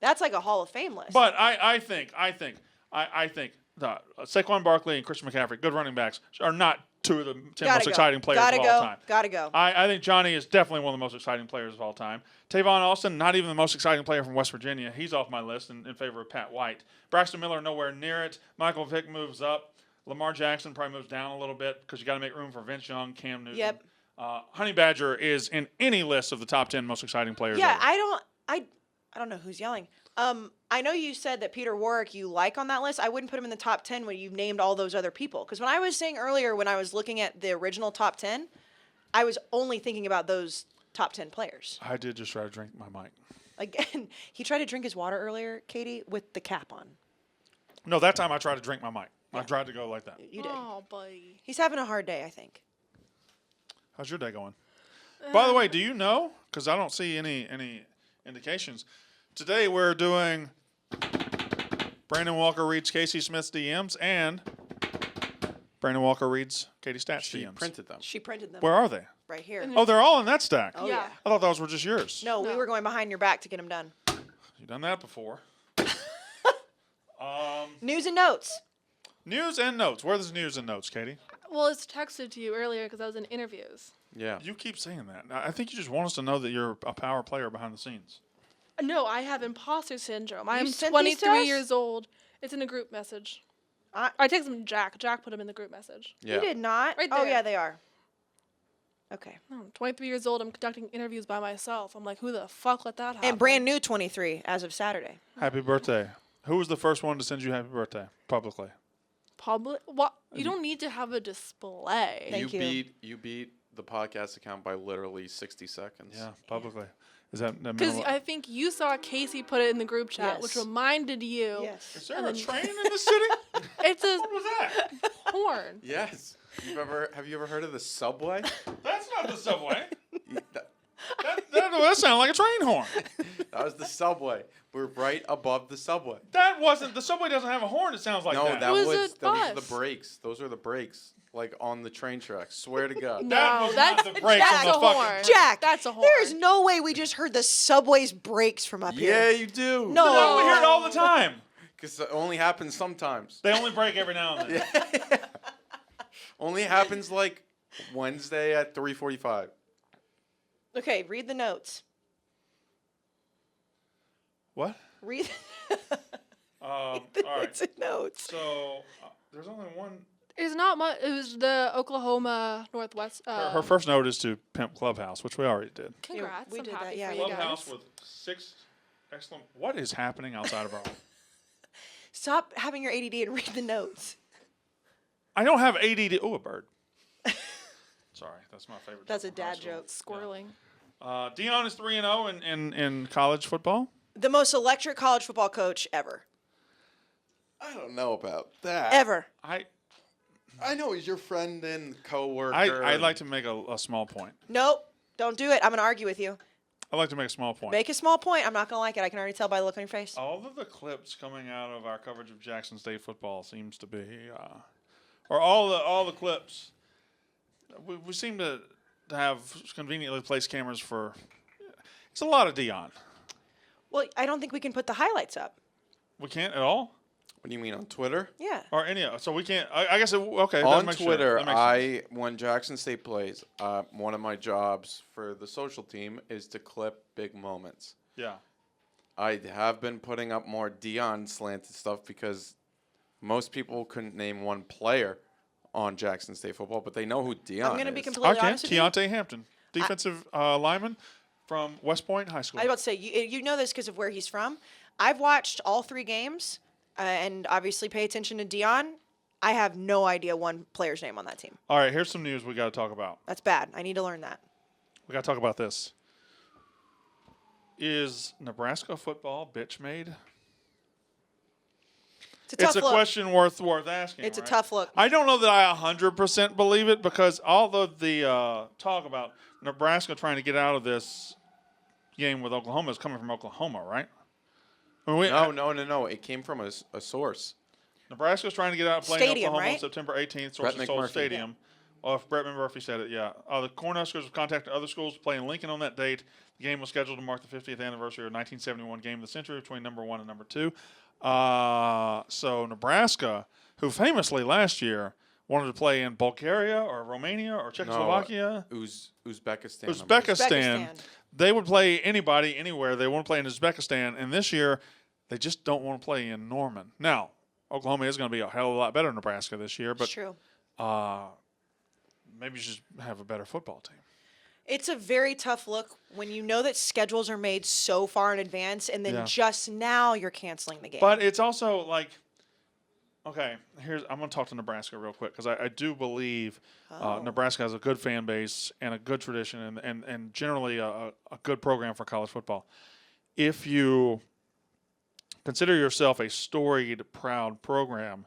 That's like a Hall of Fame list. But I think that Saquon Barkley and Christian McCaffrey, good running backs, are not two of the 10 most exciting players of all time. Gotta go. I think Johnny is definitely one of the most exciting players of all time. Tavon Austin, not even the most exciting player from West Virginia. He's off my list in favor of Pat White. Braxton Miller, nowhere near it. Michael Vick moves up. Lamar Jackson probably moves down a little bit because you got to make room for Vince Young, Cam Newton. Yep. Honey Badger is in any list of the top 10 most exciting players Yeah, ever. I don't know who's yelling. I know you said that Peter Warwick you like on that list. I wouldn't put him in the top 10 when you've named all those other people. Because when I was saying earlier, when I was looking at the original top 10, I was only thinking about those top 10 players. I did just try to drink my mic. Again, he tried to drink his water earlier, Katie, with the cap on. No, that time I tried to drink my mic. I tried to go like that. You did. Oh, buddy. He's having a hard day, I think. How's your day going? By the way, do you know? Because I don't see any indications. Today we're doing Brandon Walker reads Kayce Smith's DMs and Brandon Walker reads Katie Stat's She DMs. printed them. She printed them Where are they? right here. And Oh, they're all in that stack. Oh, Yeah. yeah. I thought those were just yours. No, we No. were going behind your back to get them done. You've done that before. News and notes. News and notes. Where are the news and notes, Katie? Well, it's texted to you earlier because I was in interviews. Yeah. You keep saying that. I think you just want us to know that you're a power player behind the scenes. No, I have imposter syndrome. I am sent these to 23 us? years old It's in a group message. I I texted him Jack. Jack put him in the group message. Yeah. You did not. Right Oh there. yeah, they are. Okay. I'm 23 years old. I'm conducting interviews by myself. I'm like, who the fuck let that happen? And brand new 23 as of Saturday. Happy birthday. Who was the first one to send you happy birthday publicly? Public? What? You don't need to have a display. Thank you. You beat the podcast account by literally 60 seconds. Yeah, publicly. Is that Because minimal? I think you saw Kayce put it in the group chat, which Yes. reminded you. Yes. Is there and a then- train in the city? It's a What was that? horn. Yes. Have you ever heard of the subway? That's not the subway. that, That sounded like a train horn. that was the subway. We're right above the subway. That wasn't. The subway doesn't have a horn that sounds like No, that. that was was a those are the bus. brakes. Those are the brakes, like on the train tracks. Swear to God. That No, was that's not the brakes that's on the a fucking horn. Jack, That's a horn. There is no way we just heard the subway's brakes from up Yeah, here. you do. No. No, we hear it all the time. Because it only happens sometimes. They only break every now and then. Only happens like Wednesday at 3:45. Okay, read the notes. What? Read All the right. notes. So there's only one. It's not much. It was the Oklahoma Northwest. Her first note is to pimp Clubhouse, which we already did. Congrats. we I'm did that, happy yeah. for you Clubhouse guys. with 6 excellent. What is happening outside of our home? Stop having your ADD and read the notes. I don't have ADD. Oh, a bird. Sorry, that's my favorite. That's a joke from high dad school. joke. Squirreling. Dion is 3-0 in college football. The most electric college football coach ever. I don't know about that. Ever. I know he's your friend and coworker. I'd like to make a small point. Nope. Don't do it. I'm going to argue with you. I'd like to make a small point. Make a small point. I'm not going to like it. I can already tell by the look on your face. All of the clips coming out of our coverage of Jackson State football seems to be, or all the clips. We seem to have conveniently placed cameras for. It's a lot of Dion. Well, I don't think we can put the highlights up. We can't at all, What do you mean on Twitter? Yeah. or any. So we can't. I guess okay. that On makes Twitter, sense. That makes sense. when Jackson State plays, one of my jobs for the social team is to clip big moments. Yeah. I have been putting up more Dion slanted stuff because most people couldn't name one player on Jackson State football, but they know who Dion I'm going to is. be completely honest with you. Keontae Hampton, defensive lineman from West Point High School. I was about to say, you know this because of where he's from. I've watched all 3 games and obviously pay attention to Dion. I have no idea one player's name on that team. All right, here's some news we got to talk about. That's bad. I need to learn that. We got to talk about this. Is Nebraska football bitch made? It's a tough It's a look. question worth asking. It's a right? tough look. I don't know that I 100% believe it because although the talk about Nebraska trying to get out of this game with Oklahoma is coming from Oklahoma, right? I mean, No. It came from a source. Nebraska's trying to get out of playing Stadium, Oklahoma on right? September 18th. Brett Sources told McMurphy. Stadium. Oh, if Brett Murphy said it, yeah. The Cornhuskers have contacted other schools to play in Lincoln on that date. The game was scheduled to mark the 50th anniversary of 1971 game of the century between number 1 and number 2. So Nebraska, who famously last year wanted to play in Bulgaria or Romania or Czechoslovakia, Uzbekistan. Uzbekistan. they would play anybody, anywhere. They want to play in Uzbekistan. And this year, they just don't want to play in Norman. Now, Oklahoma is going to be a hell of a lot better than Nebraska this year, It's but true. maybe you should have a better football team. It's a very tough look when you know that schedules are made so far in advance and then Yeah. just now you're canceling the game. But it's also like, okay, I'm going to talk to Nebraska real quick because I do believe Nebraska has a good fan base and a good tradition and generally a good program for college football. If you consider yourself a storied, proud program,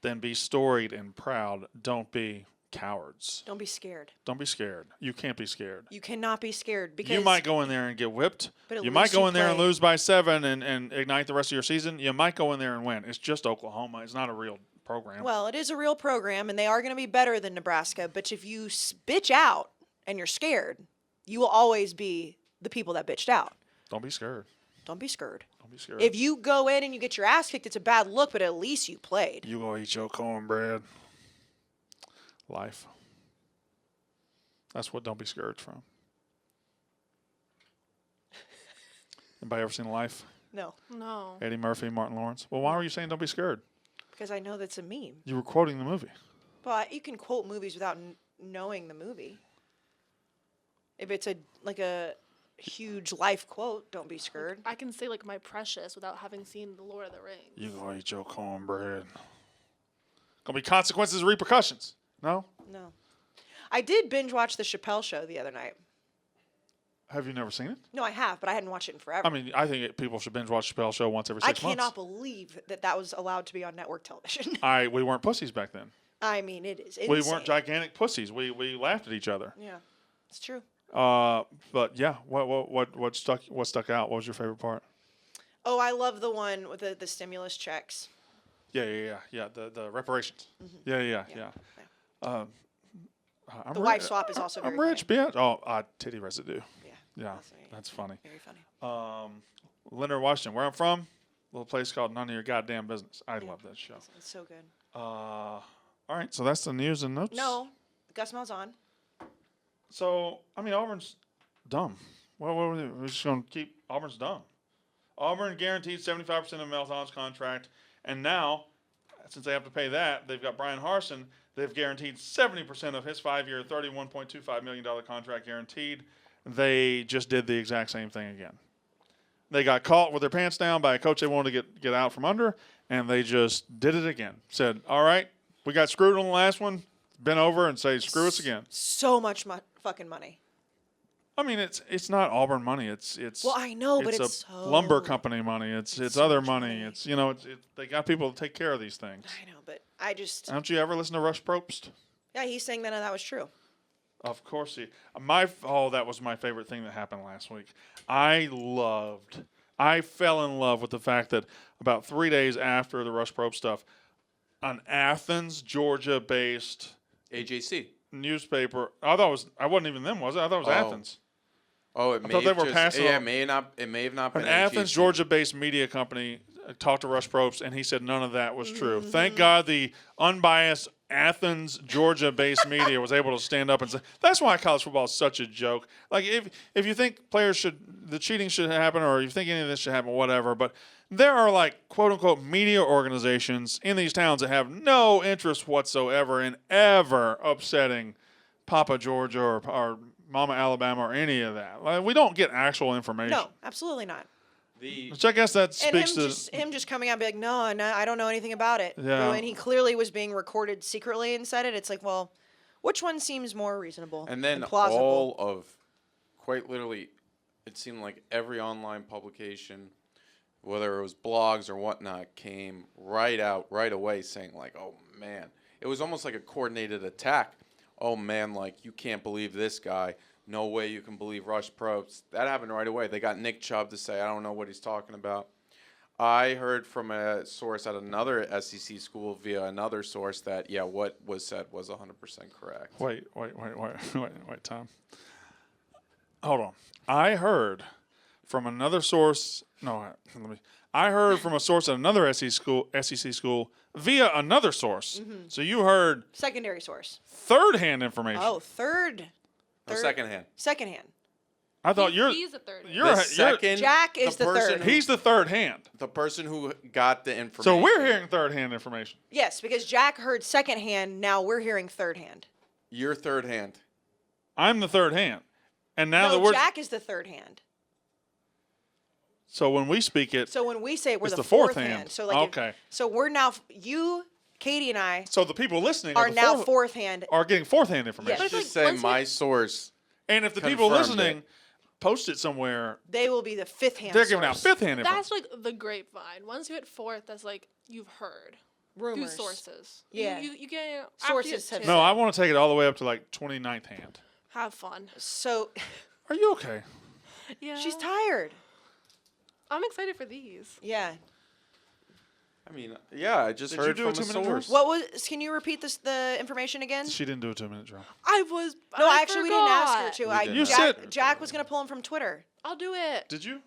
then be storied and proud. Don't be cowards. Don't be scared. Don't be scared. You can't be scared. You cannot be scared because You might go in there and get whipped. But at You might least go you in there and played. lose by 7 and ignite the rest of your season. You might go in there and win. It's just Oklahoma. It's not a real program. Well, it is a real program, and they are going to be better than Nebraska. But if you bitch out and you're scared, you will always be the people that bitched out. Don't be scared. Don't be scared. Don't be scared. If you go in and you get your ass kicked, it's a bad look, but at least you played. You go eat your cornbread. Life. That's what don't be scared from. Anybody ever seen Life? No, No. Eddie Murphy, Martin Lawrence. Well, why were you saying don't be scared? because I know that's a meme. You were quoting the movie. But you can quote movies without knowing the movie. If it's a huge life quote, don't be scared. I can say like my precious without having seen The Lord of the Rings. You gonna eat your cornbread. Gonna be consequences, repercussions. No? No. I did binge watch the Chappelle Show the other night. Have you never seen it? No, I have, but I hadn't watched it in forever. I mean, I think people should binge watch Chappelle Show once every I 6 months. cannot believe that was allowed to be on network television. We weren't pussies back then. I mean, it is. We insane. weren't gigantic pussies. We laughed at each other. Yeah, it's true. But yeah, what stuck out? What was your favorite part? Oh, I love the one with the stimulus checks. Yeah. The reparations. Yeah. The wife swap is also very I'm rich, funny. bitch. Oh, titty residue. Yeah, Very- that's funny. Very funny. Leonard, Washington, where I'm from, a little place called None of Your Goddamn Business. I love that show. It's so good. All right, so that's the news and notes. No, Gus Malzahn. So, I mean, Auburn's dumb. We're just going to keep Auburn's dumb. Auburn guaranteed 75% of Malzahn's contract, and now, since they have to pay that, they've got Brian Harsin. They've guaranteed 70% of his 5-year, $31.25 million contract guaranteed. They just did the exact same thing again. They got caught with their pants down by a coach they wanted to get out from under, and they just did it again. Said, all right, we got screwed on the last one. Bend over and say, screw us again. So much fucking money. I mean, it's not Auburn money. It's Well, I know, but it's a so lumber company money. It's so other much money. money. It's they got people to take care of these things. I know, but I just Don't you ever listen to Rush Probst? yeah, he's saying that was true. Of course he. That was my favorite thing that happened last week. I fell in love with the fact that about 3 days after the Rush Probst stuff, an Athens, Georgia-based AJC. newspaper. I wasn't even them, was it? I thought it was Athens. Oh, it I may thought they have were just, passing yeah, on- it may have not been An Athens, AJC. Georgia-based media company talked to Rush Probst, and he said none of that was true. Thank God the unbiased Athens, Georgia-based media was able to stand up and say, that's why college football is such a joke. Like, if you think the cheating should happen, or you think any of this should happen, whatever, but there are, like, quote-unquote media organizations in these towns that have no interest whatsoever in ever upsetting Papa Georgia or Mama Alabama or any of that. Like, we don't get actual information. No, absolutely not. Which I guess that And speaks to him just coming out and be like, no, I don't know anything about it. Yeah. And he clearly was being recorded secretly and said it. It's like, well, which one seems more reasonable And then plausible? all of, quite literally, it seemed like every online publication, whether it was blogs or whatnot, came right away saying like, oh man. It was almost like a coordinated attack. Oh man, like you can't believe this guy. No way you can believe Rush Probst. That happened right away. They got Nick Chubb to say, I don't know what he's talking about. I heard from a source at another SEC school via another source that, yeah, what was said was 100% correct. Wait, Tom. Hold on. I heard from another source. I heard from a source at another SEC school via another source. So you heard Secondary source. third-hand information. Oh, third. No, secondhand. Secondhand. I thought He's a third. you're Second, Jack is the person third. who- he's the third hand. the person who got the information. So we're hearing third-hand information. Yes, because Jack heard secondhand. Now we're hearing third hand. You're third hand. I'm the third hand, and now that No, we're Jack is the third hand. so when we speak it, So when we say it, we're It's the the fourth fourth hand. hand. So like, Okay. so we're now you, Katie, and I so the people listening are the now fourth hand. are getting fourth-hand information. Yes. Let's But just like, say once my we- source. And if the people Confirmed listening it. post it somewhere, They will be the fifth hand. they're giving out source. fifth-hand information. That's like the grapevine. Once you hit fourth, that's like you've heard Rumors. through sources. Yeah. You get Sources have No, I want to take it all the way up to like 29th hand. have fun. So Are you okay? Yeah. she's tired. I'm excited for these. Yeah. I mean, yeah, I just Did you heard do a from a 2-minute drill? source. What was? Can you repeat the information again? She didn't do a 2-minute drill. No, actually, we didn't ask her to. We I, did You Jack, said- Jack was gonna pull him from Twitter. I'll do it. Did you?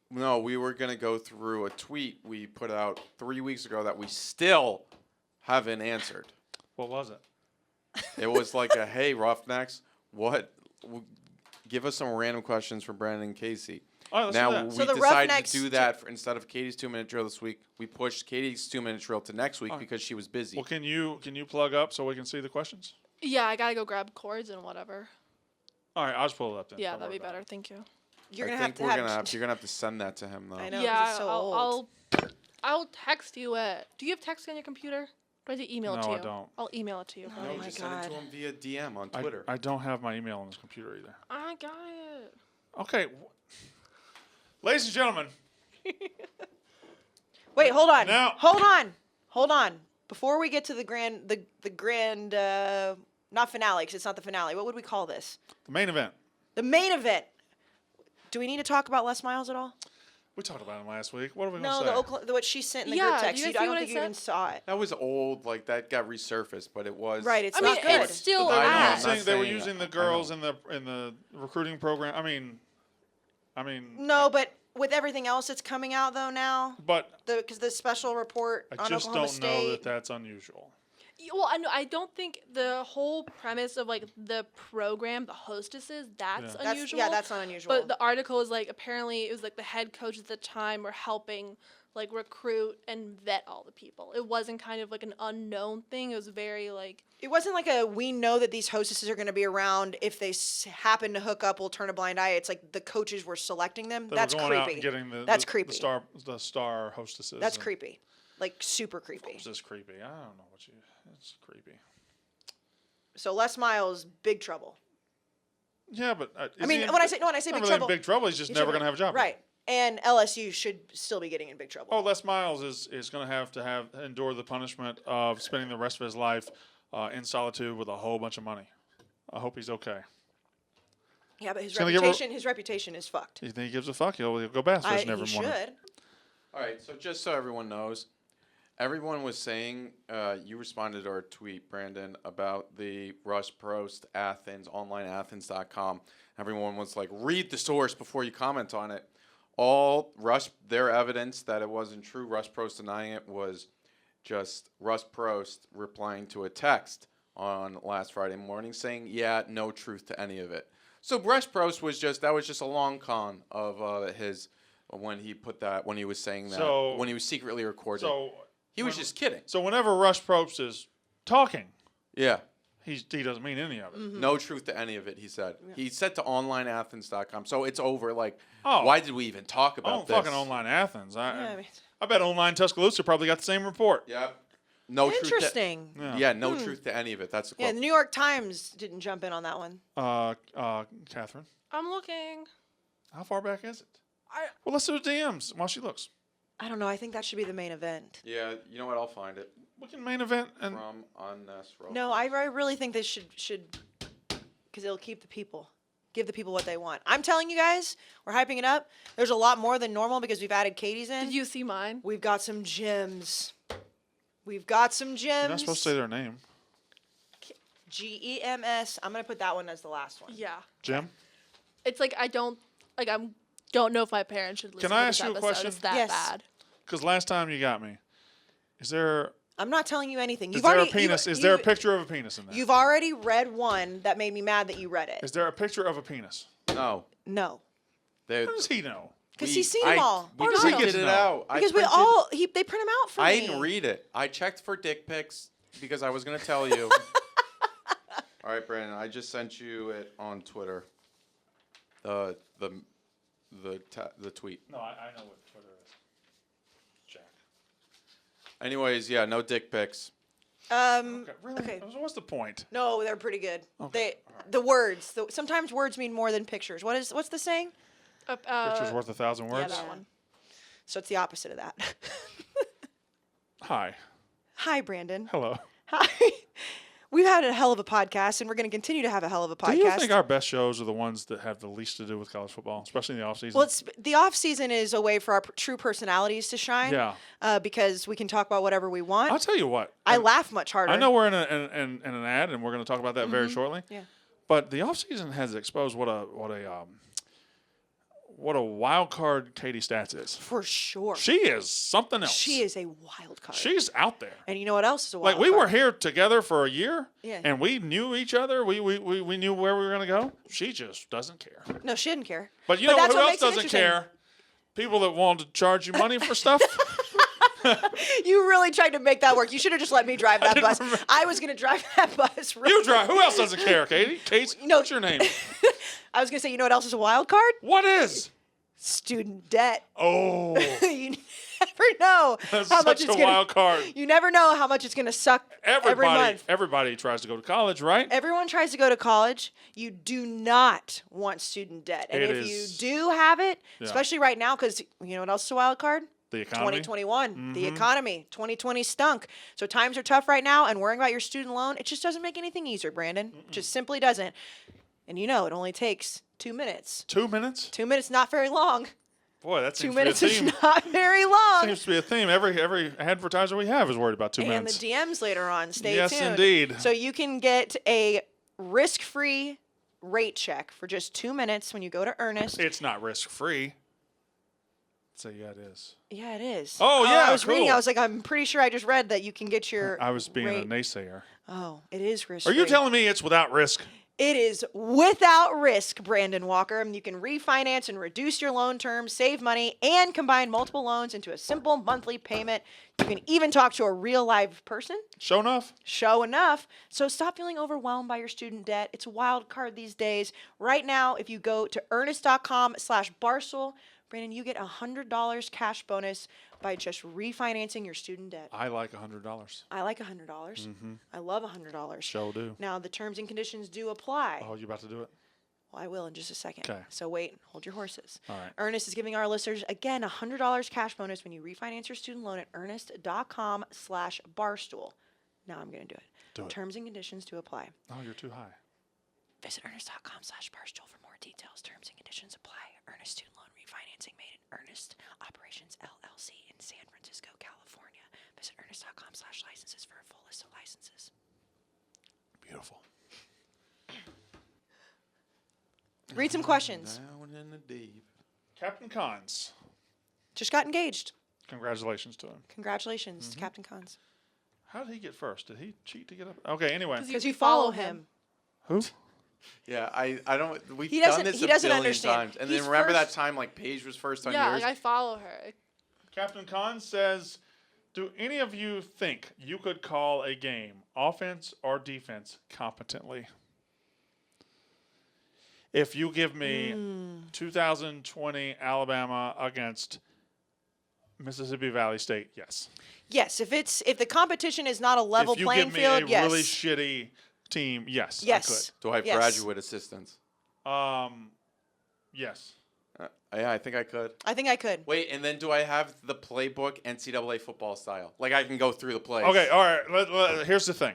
No, we were going to go through a tweet we put out 3 weeks ago that we still haven't answered. What was it? It was like hey, Roughnecks, give us some random questions for Brandon and Kayce. All right, let's do Now that. we So the decided Roughnecks to do that instead of Katie's 2-minute drill this week. We pushed Katie's 2-minute drill to next week because she was busy. Well, can you plug up so we can see the questions? Yeah, I gotta go grab cords and whatever. All right, I'll just pull it up then. Yeah, Don't that'd be worry about better. Thank you. You're I gonna think have to we're have. gonna have you're gonna have to send that to him though. I know. 'cause Yeah, he's so old. I'll text you it. Do you have text on your computer? Do I have to email it to No, you? I don't. I'll email it to you. Oh No, my just send it to God. him via DM on it. Twitter. I don't have my email on this computer either. I got it. Okay. Ladies and gentlemen, Wait, hold on. Now- Hold on. Before we get to the grand, not finale, because it's not the finale. What would we call this? the main event. The main event. Do we need to talk about Les Miles at all? We talked about it last week. What are we going No, to say? what she sent in the Yeah, group do text. you guys I see don't what think I you even said? saw it. That was old, like that got resurfaced, but it was Right, it's I mean, not good. it's still I know, I'm ass. not They were saying using it. the I girls know. in the recruiting program. I mean, No, but with everything else that's coming out though now, but because the special report I on just Oklahoma don't know State. that that's unusual. Well, I don't think the whole premise of like the program, the hostesses, that's Yeah. unusual. That's not unusual. But the article is like apparently it was like the head coach at the time were helping like recruit and vet all the people. It wasn't kind of like an unknown thing. It was very like It wasn't like we know that these hostesses are going to be around. If they happen to hook up, we'll turn a blind eye. It's like the coaches were selecting them. They That's were going creepy. out and getting That's the creepy. star hostesses. That's and- creepy. Like super creepy. It's just creepy. I don't know what you. It's creepy. So Les Miles, big trouble. Yeah, but I mean, when I say not big really trouble, in big trouble. He's just he never should- going to have a job. Right. And LSU should still be getting in big trouble. Oh, Les Miles is going to have endure the punishment of spending the rest of his life in solitude with a whole bunch of money. I hope he's okay. Yeah, but his gonna get reputation is fucked. You think he gives a fuck? He'll go bass fishing every He morning. should. All right, so just so everyone knows, everyone was saying, you responded to our tweet, Brandon, about the Russ Prost Athens, onlineathens.com. Everyone was like, read the source before you comment on it. Their evidence that it wasn't true, Russ Prost denying it, was just Russ Prost replying to a text on last Friday morning saying, yeah, no truth to any of it. So Russ Prost was just a long con of his when he was saying that, So- when he was secretly recorded. So He was just kidding. So whenever Rush Probst is talking, Yeah. he doesn't mean any of it. No truth to any of it, he said. He said to onlineathens.com. So it's over. Like, Oh. why did we even talk about Oh, this? fucking Online Athens. I mean, I bet Online Tuscaloosa probably got the same report. Yep. No truth to, interesting. Yeah. no truth to any of it. That's the Yeah, quote. the New York Times didn't jump in on that one. Catherine, I'm looking. how far back is it? I Well, let's do the DMs while she looks. I don't know. I think that should be the main event. Yeah, you know what? I'll find it. We can main event and From Earnest. No, I really think this should because it'll keep the people. Give the people what they want. I'm telling you guys, we're hyping it up. There's a lot more than normal because we've added Katie's in. did you see mine? We've got some gems. We've got some gems. you're not supposed to say their name. GEMS. I'm gonna put that one as the last one. Yeah. Jim? It's like I don't know if my parents should listen Can I to ask this you a episode. question? It's that Yes. bad. Because last time you got me, is there I'm not telling you anything. is You've there already, a penis? you- Is there a you- picture of a penis in there? You've already read one that made me mad that you read it. Is there a picture of a penis? No. No, They, How does he know? because he's seen them all. We Where does he printed get to it know? out. I Because we printed- all they print them out for I me. didn't read it. I checked for dick pics because I was going to tell you. All right, Brandon, I just sent you it on Twitter. The tweet. No, I know what Twitter is. Jack. Anyways, yeah, no dick pics. Okay, really? Okay. So what's the point? No, they're pretty good. Okay, The words. Sometimes words mean more than pictures. What's the saying? Picture's worth 1,000 Yeah, words. that one. So it's the opposite of that. Hi. Hi, Brandon. Hello. Hi. We've had a hell of a podcast, and we're going to continue to have a hell of a podcast. Do you think our best shows are the ones that have the least to do with college football, especially in the offseason? well, the off season is a way for our true personalities to shine. Yeah. Because we can talk about whatever we want. I'll tell you what. I laugh much harder. I know we're in an ad, and we're going to talk about that very shortly. Yeah. But the offseason has exposed what what a wild card Katie Stats is. For sure. She is something else. She is a wild card. She's out there. And you know what else is a wild Like, we card? were here together for a year, Yeah. and we knew each other. We knew where we were going to go. She just doesn't care. No, she didn't care. But you know that's who what else makes it doesn't interesting. care? People that want to charge you money for stuff. You really tried to make that work. You should have just let me drive that didn't bus. remember. I was going to drive that bus. You drive. Who else doesn't care, Katie? Kayce, No. what's your name? I was going to say, you know what else is a wild card? What is? Student debt. Oh, You never know that's how much such it's a going wild card. You never know how much it's going to suck every month. Everybody tries to go to college, right? Everyone tries to go to college. You do not want student debt. And It if is- you do have it, Yeah. especially right now, because you know what else is a wild card? The economy. 2021, the economy. 2020 stunk. So times are tough right now, and worrying about your student loan, it just doesn't make anything easier, Brandon. It just simply doesn't. And you know, it only takes 2 minutes. 2 minutes? 2 minutes, not very long. Boy, that 2 seems minutes to be a is theme. not very long. Seems to be a theme. Every advertiser we have is worried about 2 And minutes. the DMs later on. Stay Yes, tuned. indeed. So you can get a risk-free rate check for just 2 minutes when you go to Earnest. It's not risk free. So yeah, it is. Yeah, it is. Oh, yeah, I was reading. cool. I was like, I'm pretty sure I just read that you can get your. I was being rate. a naysayer. Oh, it is risk. Are you telling me it's without risk? It is without risk, Brandon Walker. And you can refinance and reduce your loan term, save money, and combine multiple loans into a simple monthly payment. You can even talk to a real live person. Show enough? Show enough. So stop feeling overwhelmed by your student debt. It's a wild card these days. Right now, if you go to earnest.com/Barstool, Brandon, you get $100 cash bonus by just refinancing your student debt. I like $100. I like $100. I love $100. Show do. Now, the terms and conditions do apply. Oh, you about to do it? Well, I will in just a second. 'Kay. So wait, hold your horses. All right. Earnest is giving our listeners, again, $100 cash bonus when you refinance your student loan at earnest.com/Barstool. Now I'm going to do it. Do it. Terms and conditions do apply. Oh, you're too high. Visit earnest.com/Barstool for more details. Terms and conditions apply. Earnest student loan refinancing made in Earnest Operations LLC in San Francisco, California. Visit earnest.com/licenses for a full list of licenses. Beautiful. Read some questions. Down in the deep. Captain Cons. Just got engaged. Congratulations to him. Congratulations to Captain Cons. How did he get first? Did he cheat to get up? Okay, anyway. Because you follow him. Who? Yeah, I don't. We've He done doesn't- this he a doesn't billion understand. times. And He's then remember that first- time like Paige was first on Yeah, yours? like I follow her. Captain Cons says, do any of you think you could call a game, offense or defense, competently? If you give me 2020 Alabama against Mississippi Valley State, yes. Yes, if the competition is not a level if you playing give me field, a yes. really shitty team, yes, Yes. Do I have Yes. graduate assistants? I could. Yes. Yeah, I think I could. I think I could. Wait, and then do I have the playbook NCAA football style? Like I can go through the plays. Okay, all right. Here's the thing.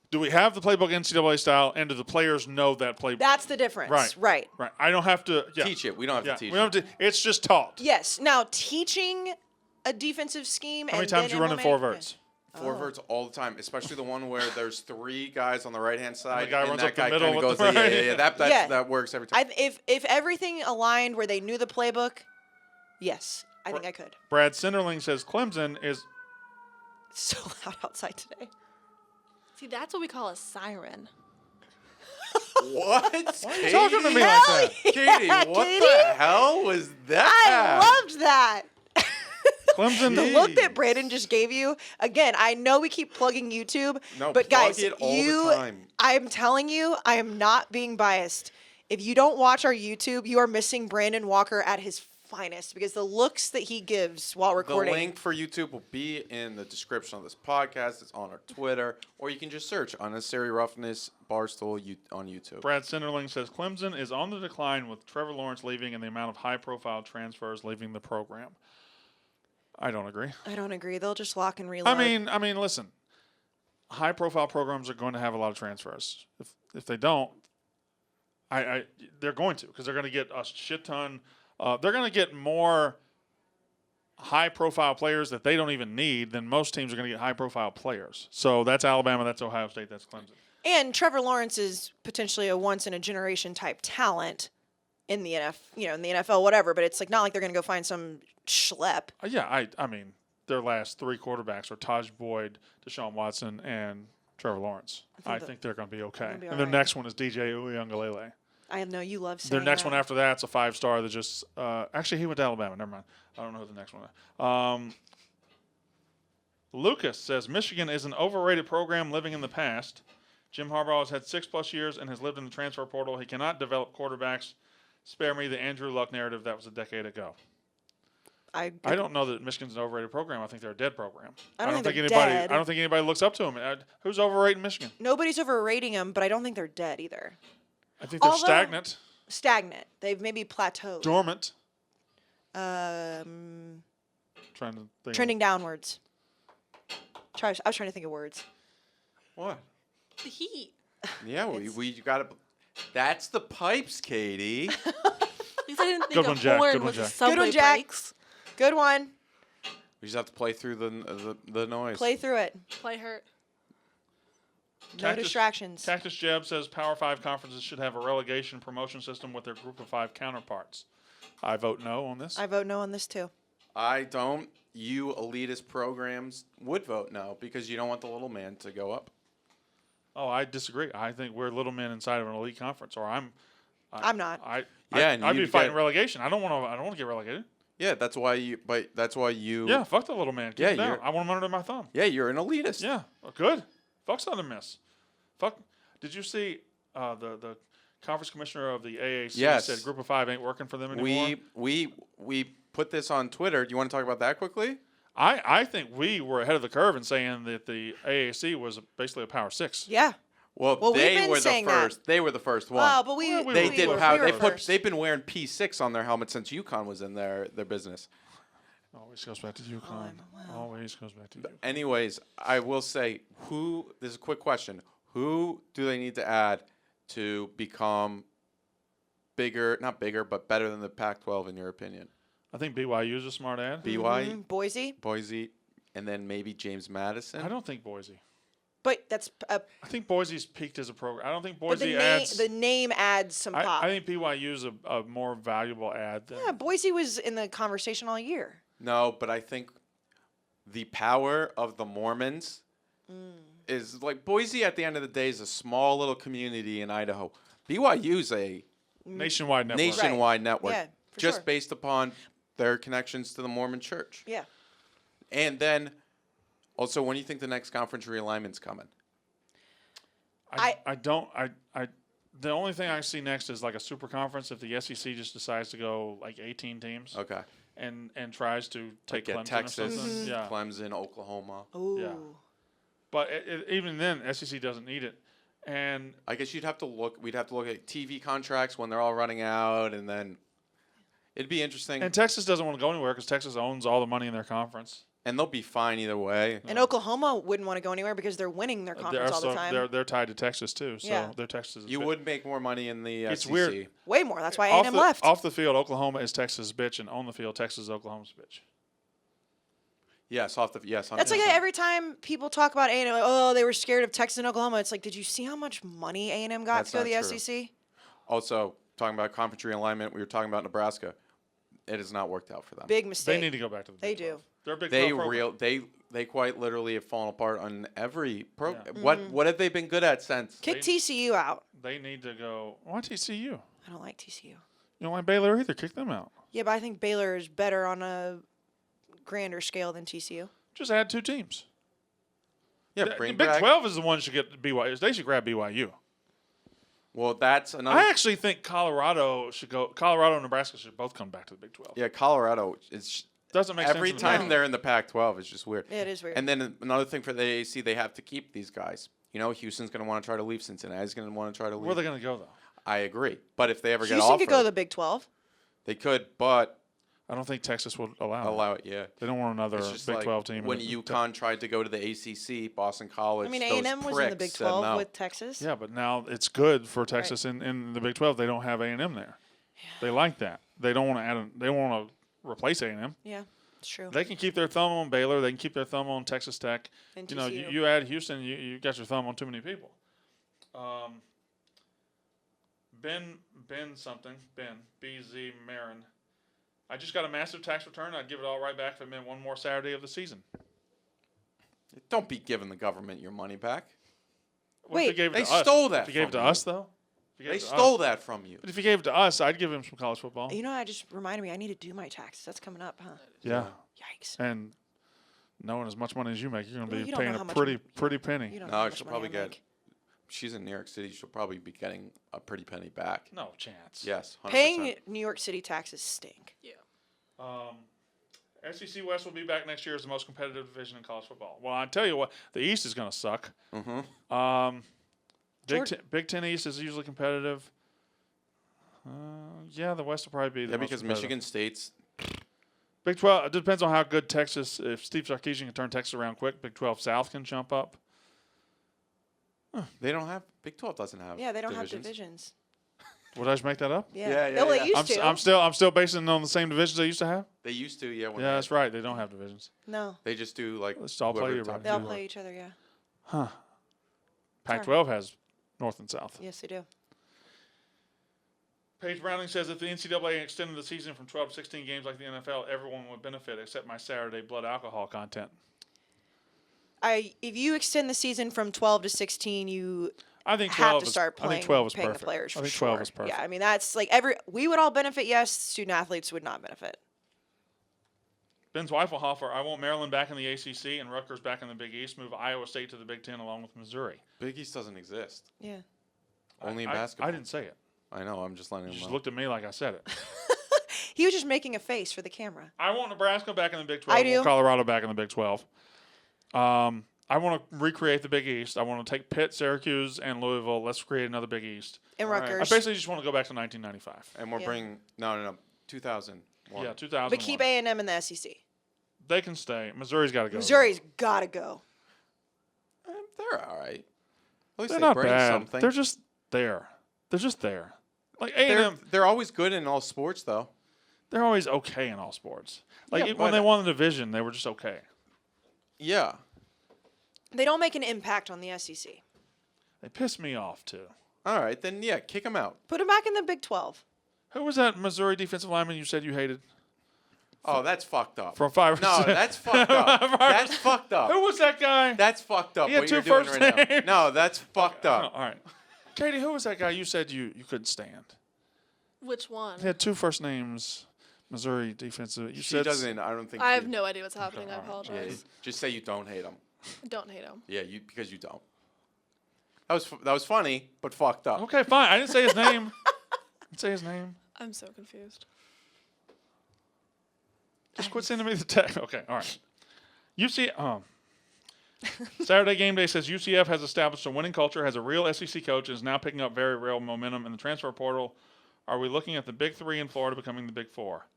Do we have the playbook NCAA style, and do the players know that playbook? That's the difference. Right. Right. Right. I don't have to Teach it. We don't have Yeah, to teach we don't it. have to. It's just taught. Yes. Now, teaching a defensive scheme How many and times then you run in four implementing- verts? Four verts all the time, especially the one where there's three guys on the right-hand side, guy and runs that up the guy middle kind of with goes, the right. yeah. Yeah. That works every time. If everything aligned where they knew the playbook, yes, I think I could. Brad Sinderling says Clemson is. It's so loud outside today. See, that's what we call a siren. What? Why are you talking to me like that? Katie, what Katie? the hell was that? I loved that. Clemson. The look that Brandon just gave you. Again, I know we keep plugging YouTube, No, but plug guys, it all the time. I am telling you, I am not being biased. If you don't watch our YouTube, you are missing Brandon Walker at his finest because the looks that he gives while The recording. link for YouTube will be in the description of this podcast. It's on our Twitter, or you can just search Unnecessary Roughness Barstool on YouTube. Brad Sinderling says Clemson is on the decline with Trevor Lawrence leaving and the amount of high-profile transfers leaving the program. I don't agree. I don't agree. They'll just lock and reload. I mean, listen. High-profile programs are going to have a lot of transfers. If they don't, they're going to because they're going to get a shit ton. They're going to get more high-profile players that they don't even need than most teams are going to get high-profile players. So that's Alabama, that's Ohio State, that's Clemson. And Trevor Lawrence is potentially a once-in-a-generation type talent. in the in the NFL, whatever. But it's like not like they're going to go find some schlep. Yeah, I mean, their last 3 quarterbacks are Taj Boyd, Deshaun Watson, and Trevor Lawrence. I think they're going to be okay. be And their alright. next one is DJ Uiagalelei. I know you love saying Their next that. one after that's a 5-star that just actually he went to Alabama. Never mind. I don't know who the next one is. Lucas says Michigan is an overrated program living in the past. Jim Harbaugh has had 6+ years and has lived in the transfer portal. He cannot develop quarterbacks. Spare me the Andrew Luck narrative that was a decade ago. I don't know that Michigan's an overrated program. I think they're a dead program. I don't think they're anybody. dead. I don't think anybody looks up to them. Who's overrating Michigan? Nobody's overrating them, but I don't think they're dead either. I think they're Although- stagnant, Stagnant. They've maybe plateaued. dormant. Um, Trying to think. trending downwards. I was trying to think of words. What? The Heat. Yeah, we got to. That's the pipes, Katie. At least I didn't Good think one, a Jack. horn Good one, was the Jack. subway Good one, Jack. breaks. Good one. We just have to play through the noise. Play through it. Play hurt. No Cactus- distractions. Cactus Jeb says Power 5 conferences should have a relegation promotion system with their Group of 5 counterparts. I vote no on this. I vote no on this too. I don't. You elitist programs would vote no because you don't want the little man to go up. Oh, I disagree. I think we're little men inside of an elite conference, or I'm not. And I'd be you'd fighting get- relegation. I don't want to get relegated. Yeah, that's why you. But that's why you. Yeah, fuck the little man. Keep Yeah, him down. you're- I want him under my thumb. Yeah, you're an elitist. Yeah, good. Fuck Southern Miss. Fuck. Did you see the conference commissioner of the AAC Yes. said Group of 5 ain't working for them anymore? We put this on Twitter. Do you want to talk about that quickly? I think we were ahead of the curve in saying that the AAC was basically a Power 6. Yeah. Well, Well, we've they been were the saying that. first. They were the first one. Well, but we Well, they we did were- power. we They were put. first. They've been wearing P6 on their helmet since UConn was in their business. Always goes back to UConn. Always goes back to UConn. Anyways, I will say who. This is a quick question. Who do they need to add to become bigger? Not bigger, but better than the Pac-12 in your opinion? I think BYU is a smart ad. BYU, Boise. Boise, and then maybe James Madison. I don't think Boise. But that's I think Boise's peaked as a program. I don't think but Boise adds. the name adds some pop. I think BYU is a more valuable ad than. yeah, Boise was in the conversation all year. No, but I think the power of the Mormons is like Boise. At the end of the day, is a small little community in Idaho. BYU's a Nationwide network. nationwide network, Yeah, for just sure. based upon their connections to the Mormon Church. Yeah. And then, also, when do you think the next conference realignment's coming? I don't. The only thing I see next is like a super conference if the SEC just decides to go like 18 teams Okay. and tries to take Like Clemson at Texas, or something. Yeah. Clemson, Oklahoma. Ooh. But even then, SEC doesn't need it. And I guess you'd have to look. We'd have to look at TV contracts when they're all running out, and then it'd be interesting. and Texas doesn't want to go anywhere because Texas owns all the money in their conference. And they'll be fine either way. And Oklahoma wouldn't want to go anywhere because they're winning their conference all the time. They're tied to Texas too. So Yeah. they're Texas. You would make more money in the It's SEC. weird. Way more. That's why off A&M the, left. Off the field, Oklahoma is Texas' bitch, and on the field, Texas is Oklahoma's bitch. Yes, yes. That's like 100%. every time people talk about A&M, like, oh, they were scared of Texas and Oklahoma. It's like, did you see how much money A&M got That's to go to the not true. SEC? Also, talking about conference realignment, we were talking about Nebraska. It has not worked out for them. Big mistake. They need to go back to the They Big 12. do. They're a Big They 12 program. they quite literally have fallen apart on every program. Yeah. What have they been good at since? Kick They- TCU out. They need to go. Why TCU? I don't like TCU. You don't like Baylor either. Kick them out. Yeah, but I think Baylor is better on a grander scale than TCU. Just add 2 teams. Yeah, The bring Big back. 12 is the one that should get BYU. They should grab BYU. Well, that's another. I actually think Colorado should go. Colorado and Nebraska should both come back to the Big 12. Yeah, Colorado. It's Doesn't make every sense. in the time middle. they're in the Pac-12, it's just weird. Yeah, it is weird. And then another thing for the AAC, they have to keep these guys. You know, Houston's going to want to try to leave. Cincinnati's going to want to try to leave. Where are they going to go though? I agree, but if they ever get Houston offered, could go to the Big 12. they could, but I don't think Texas will allow. allow it. Yeah. They don't want another It's just Big like 12 team. when in the- UConn tried to go to the ACC, Boston College. I mean, those A&M was in the pricks Big said 12 no. with Texas. Yeah, but now it's good for Texas in the Big 12. They don't have A&M there. They like that. They don't want to add. They want to replace A&M. Yeah, it's true. They can keep their thumb on Baylor. They can keep their thumb on Texas Tech. And You know, TCU. you add Houston, you got your thumb on too many people. Ben something. Ben BZ Marin. I just got a massive tax return. I'd give it all right back if it meant one more Saturday of the season. Don't be giving the government your money back. What if he Wait, gave it they to us? stole that If he gave it from to you. us, though? If he gave They it to stole us- that from you. But if he gave it to us, I'd give him some college football. You know, I just reminded me I need to do my taxes. That's coming up, huh? Yeah. Yikes. And knowing as much money as you make, you're going to Well, be you don't know paying how a much pretty penny. You don't know No, how much she'll money probably I get. make. She's in New York City. She'll probably be getting a pretty penny back. No chance. Yes, 100%. Paying New York City taxes stink. Yeah. SEC West will be back next year as the most competitive division in college football. Well, I tell you what, the East is going to suck. Mm-hmm. Big Ten East is usually competitive. Yeah, the West will probably be the Yeah, most because competitive. Michigan State's. Big 12, it depends on how good Texas, if Steve Sarkisian can turn Texas around quick, Big 12 South can jump up. They don't have. Big 12 doesn't have. Yeah, they don't divisions. have divisions. Would I just make that up? Yeah. Yeah, yeah, Oh, they yeah. used to. I'm still basing it on the same divisions they used to have. They used to, yeah. When Yeah, they, that's right. They don't have divisions. No, They just do like. Let's all play whoever you, top right? they all two are. play each other. Yeah. Huh. Pac-12 has North and South. Yes, they do. Paige Browning says if the NCAA extended the season from 12 to 16 games like the NFL, everyone would benefit except my Saturday blood alcohol content. If you extend the season from 12 to 16, you I think have 12 to start I think playing, 12 is paying perfect. the players. I For think 12 sure. is perfect. Yeah, I mean that's like we would all benefit. Yes, student athletes would not benefit. Ben Zweifelhofer, I want Maryland back in the ACC and Rutgers back in the Big East. Move Iowa State to the Big Ten along with Missouri. Big East doesn't exist. Yeah. Only in I basketball. didn't say it. I know. I'm just letting You them just know. looked at me like I said it. He was just making a face for the camera. I want Nebraska back in the Big 12. I do. Want Colorado back in the Big 12. I want to recreate the Big East. I want to take Pitt, Syracuse, and Louisville. Let's create another Big East. And All right. I Rutgers. basically just want to go back to 1995. And we're Yeah. bringing. No. 2001. Yeah, 2000. But keep A&M in the SEC. They can stay. Missouri's got to go. Missouri's got to go. They're all right. At least They're they not bring bad. something. They're just there. They're just there. Like A&M, They're always good in all sports, though. they're always okay in all sports. Like Yeah, when but- they won the division, they were just okay. Yeah. They don't make an impact on the SEC. They pissed me off too. All right, then yeah, kick them out. Put them back in the Big 12. Who was that Missouri defensive lineman you said you hated? Oh, that's fucked up. From 5 No, that's fucked up. That's fucked up. Who was that guy? That's fucked up. He had what two you're doing first right now. names. No, that's fucked Oh, up. all right. Katie, who was that guy you said you couldn't stand? Which one? He had two first names. Missouri defensive. You She said doesn't. I don't think. I have she- no idea what's happening. I all right. Yeah, apologize. just say you don't hate them. I don't hate him. Yeah, because you don't. That was funny, but fucked up. Okay, fine. I didn't say his name. I didn't say his name. I'm so confused. Just quit sending me the text. Okay, all right. Saturday Game Day says UCF has established a winning culture, has a real SEC coach, and is now picking up very real momentum in the transfer portal. Are we looking at the Big Three in Florida becoming the Big Four?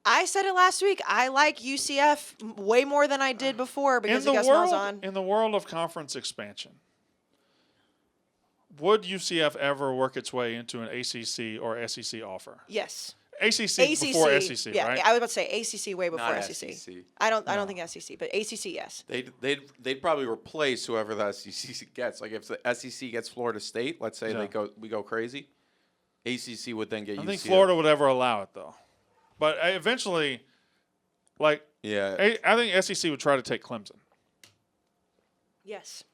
I said it last week. I like UCF way more than I did before because of Gus Malzahn. In the world of conference expansion, would UCF ever work its way into an ACC or SEC offer? Yes. ACC before SEC, yeah, right? I was about to say ACC way before Not SEC. SEC. I don't think SEC, but ACC yes. They'd probably replace whoever the SEC gets. Like if the SEC gets Florida State, let's say Yeah. we go crazy. ACC would then get I UCF. think Florida would ever allow it, though. But eventually, like, Yeah. I think SEC would try to take Clemson. Yes.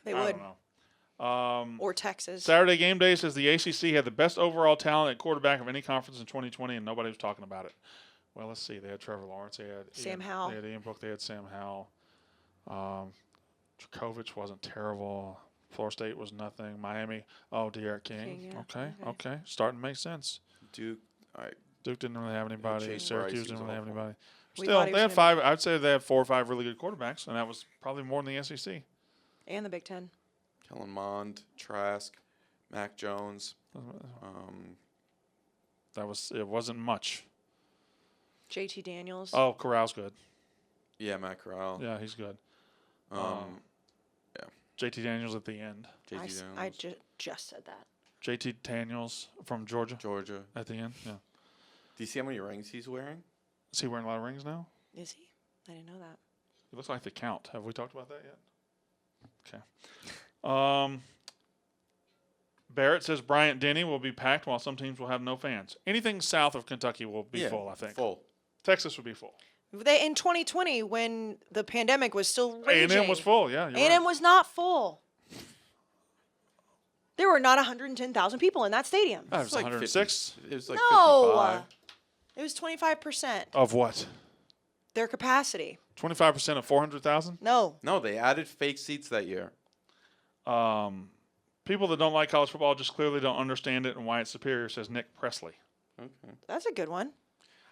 They I would. don't know. Or Texas. Saturday Game Day says the ACC had the best overall talent at quarterback of any conference in 2020, and nobody was talking about it. Well, let's see. They had Trevor Lawrence. They had Sam Howell. They had Ian Book. They had Sam Howell. Dracovic wasn't terrible. Florida State was nothing. Miami. Oh, De'Aaron King. yeah. Okay. Starting to make sense. Duke. All right. Duke didn't really have anybody. Chase Syracuse Bryce didn't was really have awful. anybody. We Still, thought he they was had gonna- 5. I'd say they had 4 or 5 really good quarterbacks, and that was probably more than the SEC. And the Big Ten. Kellen Mond, Trask, Mac Jones. It wasn't much. JT Daniels. Oh, Corral's good. Yeah, Matt Corral. Yeah, he's good. Yeah. JT Daniels at the end. JT Daniels. I just said that. JT Daniels from Georgia Georgia. at the end. Yeah. Do you see how many rings he's wearing? Is he wearing a lot of rings now? Is he? I didn't know that. It looks like the count. Have we talked about that yet? Okay. Barrett says Bryant-Denny will be packed while some teams will have no fans. Anything south of Kentucky will be full, I think. Full. Texas would be full. They in 2020 when the pandemic was still raging. A&M was full, yeah. You're A&M right. was not full. There were not 110,000 people in that stadium. It was 106. It was like No. 55. It was 25%. Of what? Their capacity. 25% of 400,000? No. No, they added fake seats that year. People that don't like college football just clearly don't understand it and why it's superior, says Nick Presley. Okay. That's a good one.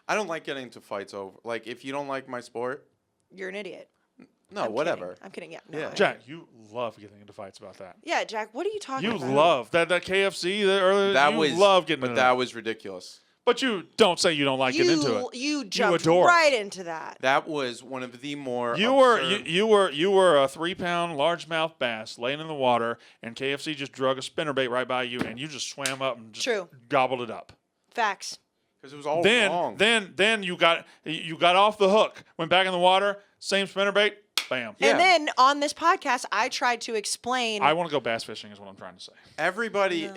I don't like getting into fights over. Like, if you don't like my sport, You're an idiot. no, I'm whatever. Kidding. I'm kidding. Yeah. No, Yeah. Jack, you love getting into fights about that. Yeah, Jack, what are you talking You about? love that KFC that earlier. That you was love getting but into that was ridiculous. But you don't say you don't like getting into it. You jumped adore it. right into that. That was one of the more You absurd- were a 3-pound largemouth bass laying in the water, and KFC just drug a spinnerbait right by you, and you just swam up and just True. gobbled it up. Facts. because it was all wrong. Then you got off the hook, went back in the water, same spinnerbait, bam. Yeah. And then on this podcast, I tried to explain. I want to go bass fishing is what I'm trying to say. Everybody,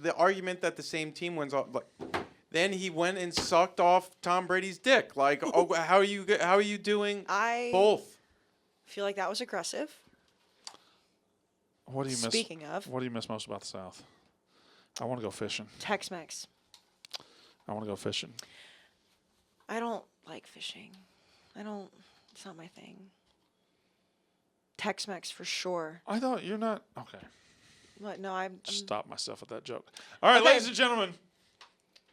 the argument that the same team wins, like, then he went and sucked off Tom Brady's dick. Like, oh, how are you doing I both? feel like that was aggressive. What do you miss? Speaking of. What do you miss most about the South? I want to go fishing. Tex-Mex. I want to go fishing. I don't like fishing. It's not my thing. Tex-Mex for sure. I thought you're not okay. What? No, I'm Stop myself at that joke. All right, Okay. ladies and gentlemen.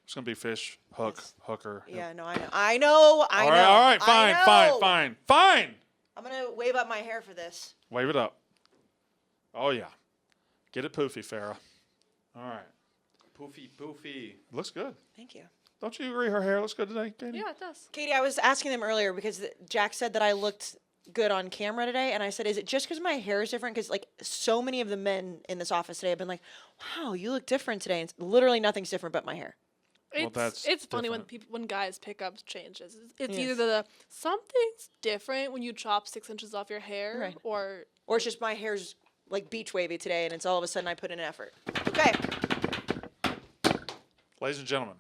It's gonna be fish, hook, Yes. hooker. yeah, no, I know. I know. All right, fine. I'm going to wave up my hair for this. Wave it up. Oh yeah, get it poofy, Farrah. All right, Poofy. looks good. Thank you. Don't you agree? Her hair looks good today, Katie. Yeah, it does. Katie, I was asking them earlier because Jack said that I looked good on camera today, and I said, is it just because my hair is different? Because, like, so many of the men in this office today have been like, wow, you look different today. And literally nothing's different but my hair. Well, that's It's funny different. when guys pick up changes. It's Yes. either the something's different when you chop 6 inches off your hair, Right. or Or it's just my hair's, like, beach wavy today, and it's all of a sudden I put in effort. Okay. Ladies and gentlemen,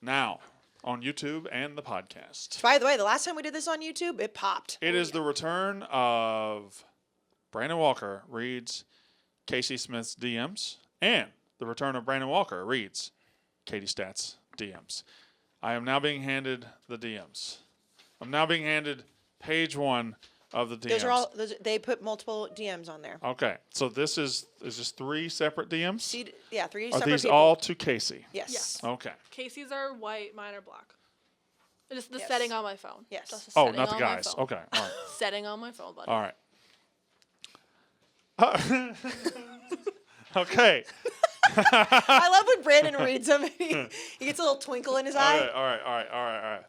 now on YouTube and the podcast, By the way, the last time we did this on YouTube, it popped. it is the return of Brandon Walker reads Kayce Smith's DMs, and the return of Brandon Walker reads Katie Stat's DMs. I am now being handed the DMs. I'm now being handed page 1 of the DMs. Those are all, they put multiple DMs on there. Okay, so this is this 3 separate DMs? See, yeah, 3 Are separate these people. all to Kayce? Yes. Yes. Okay. Casey's are white, mine are black. Just the Yes. setting on my phone. Yes. Just Oh, setting not the on my guys. phone. Okay, all right. Setting on my phone, buddy. All right. Okay. I love when Brandon reads them. He gets a little twinkle in his eye. All right.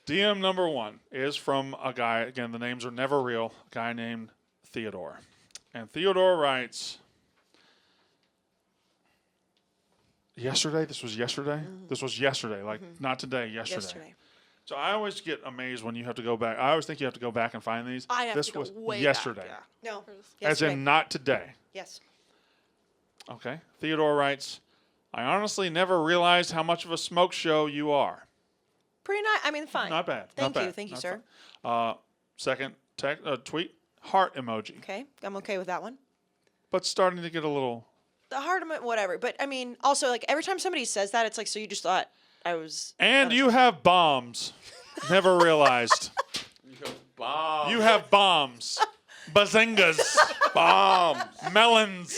DM number 1 is from a guy. Again, the names are never real. A guy named Theodore. And Theodore writes, yesterday? This was yesterday? This was yesterday. Like, not today, yesterday. So I always get amazed when you have to go back. I always think you have to go back and find these. I have this to go was way yesterday. back. No. As Yesterday. in not today. Yes. Okay. Theodore writes, I honestly never realized how much of a smoke show you are. Pretty nice. I mean, fine. Not bad. Thank not you. bad, Thank you, not sir. bad. Second tweet, heart emoji. Okay. I'm okay with that one. But starting to get a little. The hard, whatever. But, I mean, also, like, every time somebody says that, it's like, so you just thought I was. And you have bombs. Never realized. Bomb. You have bombs. Bazingas. Bombs. Melons.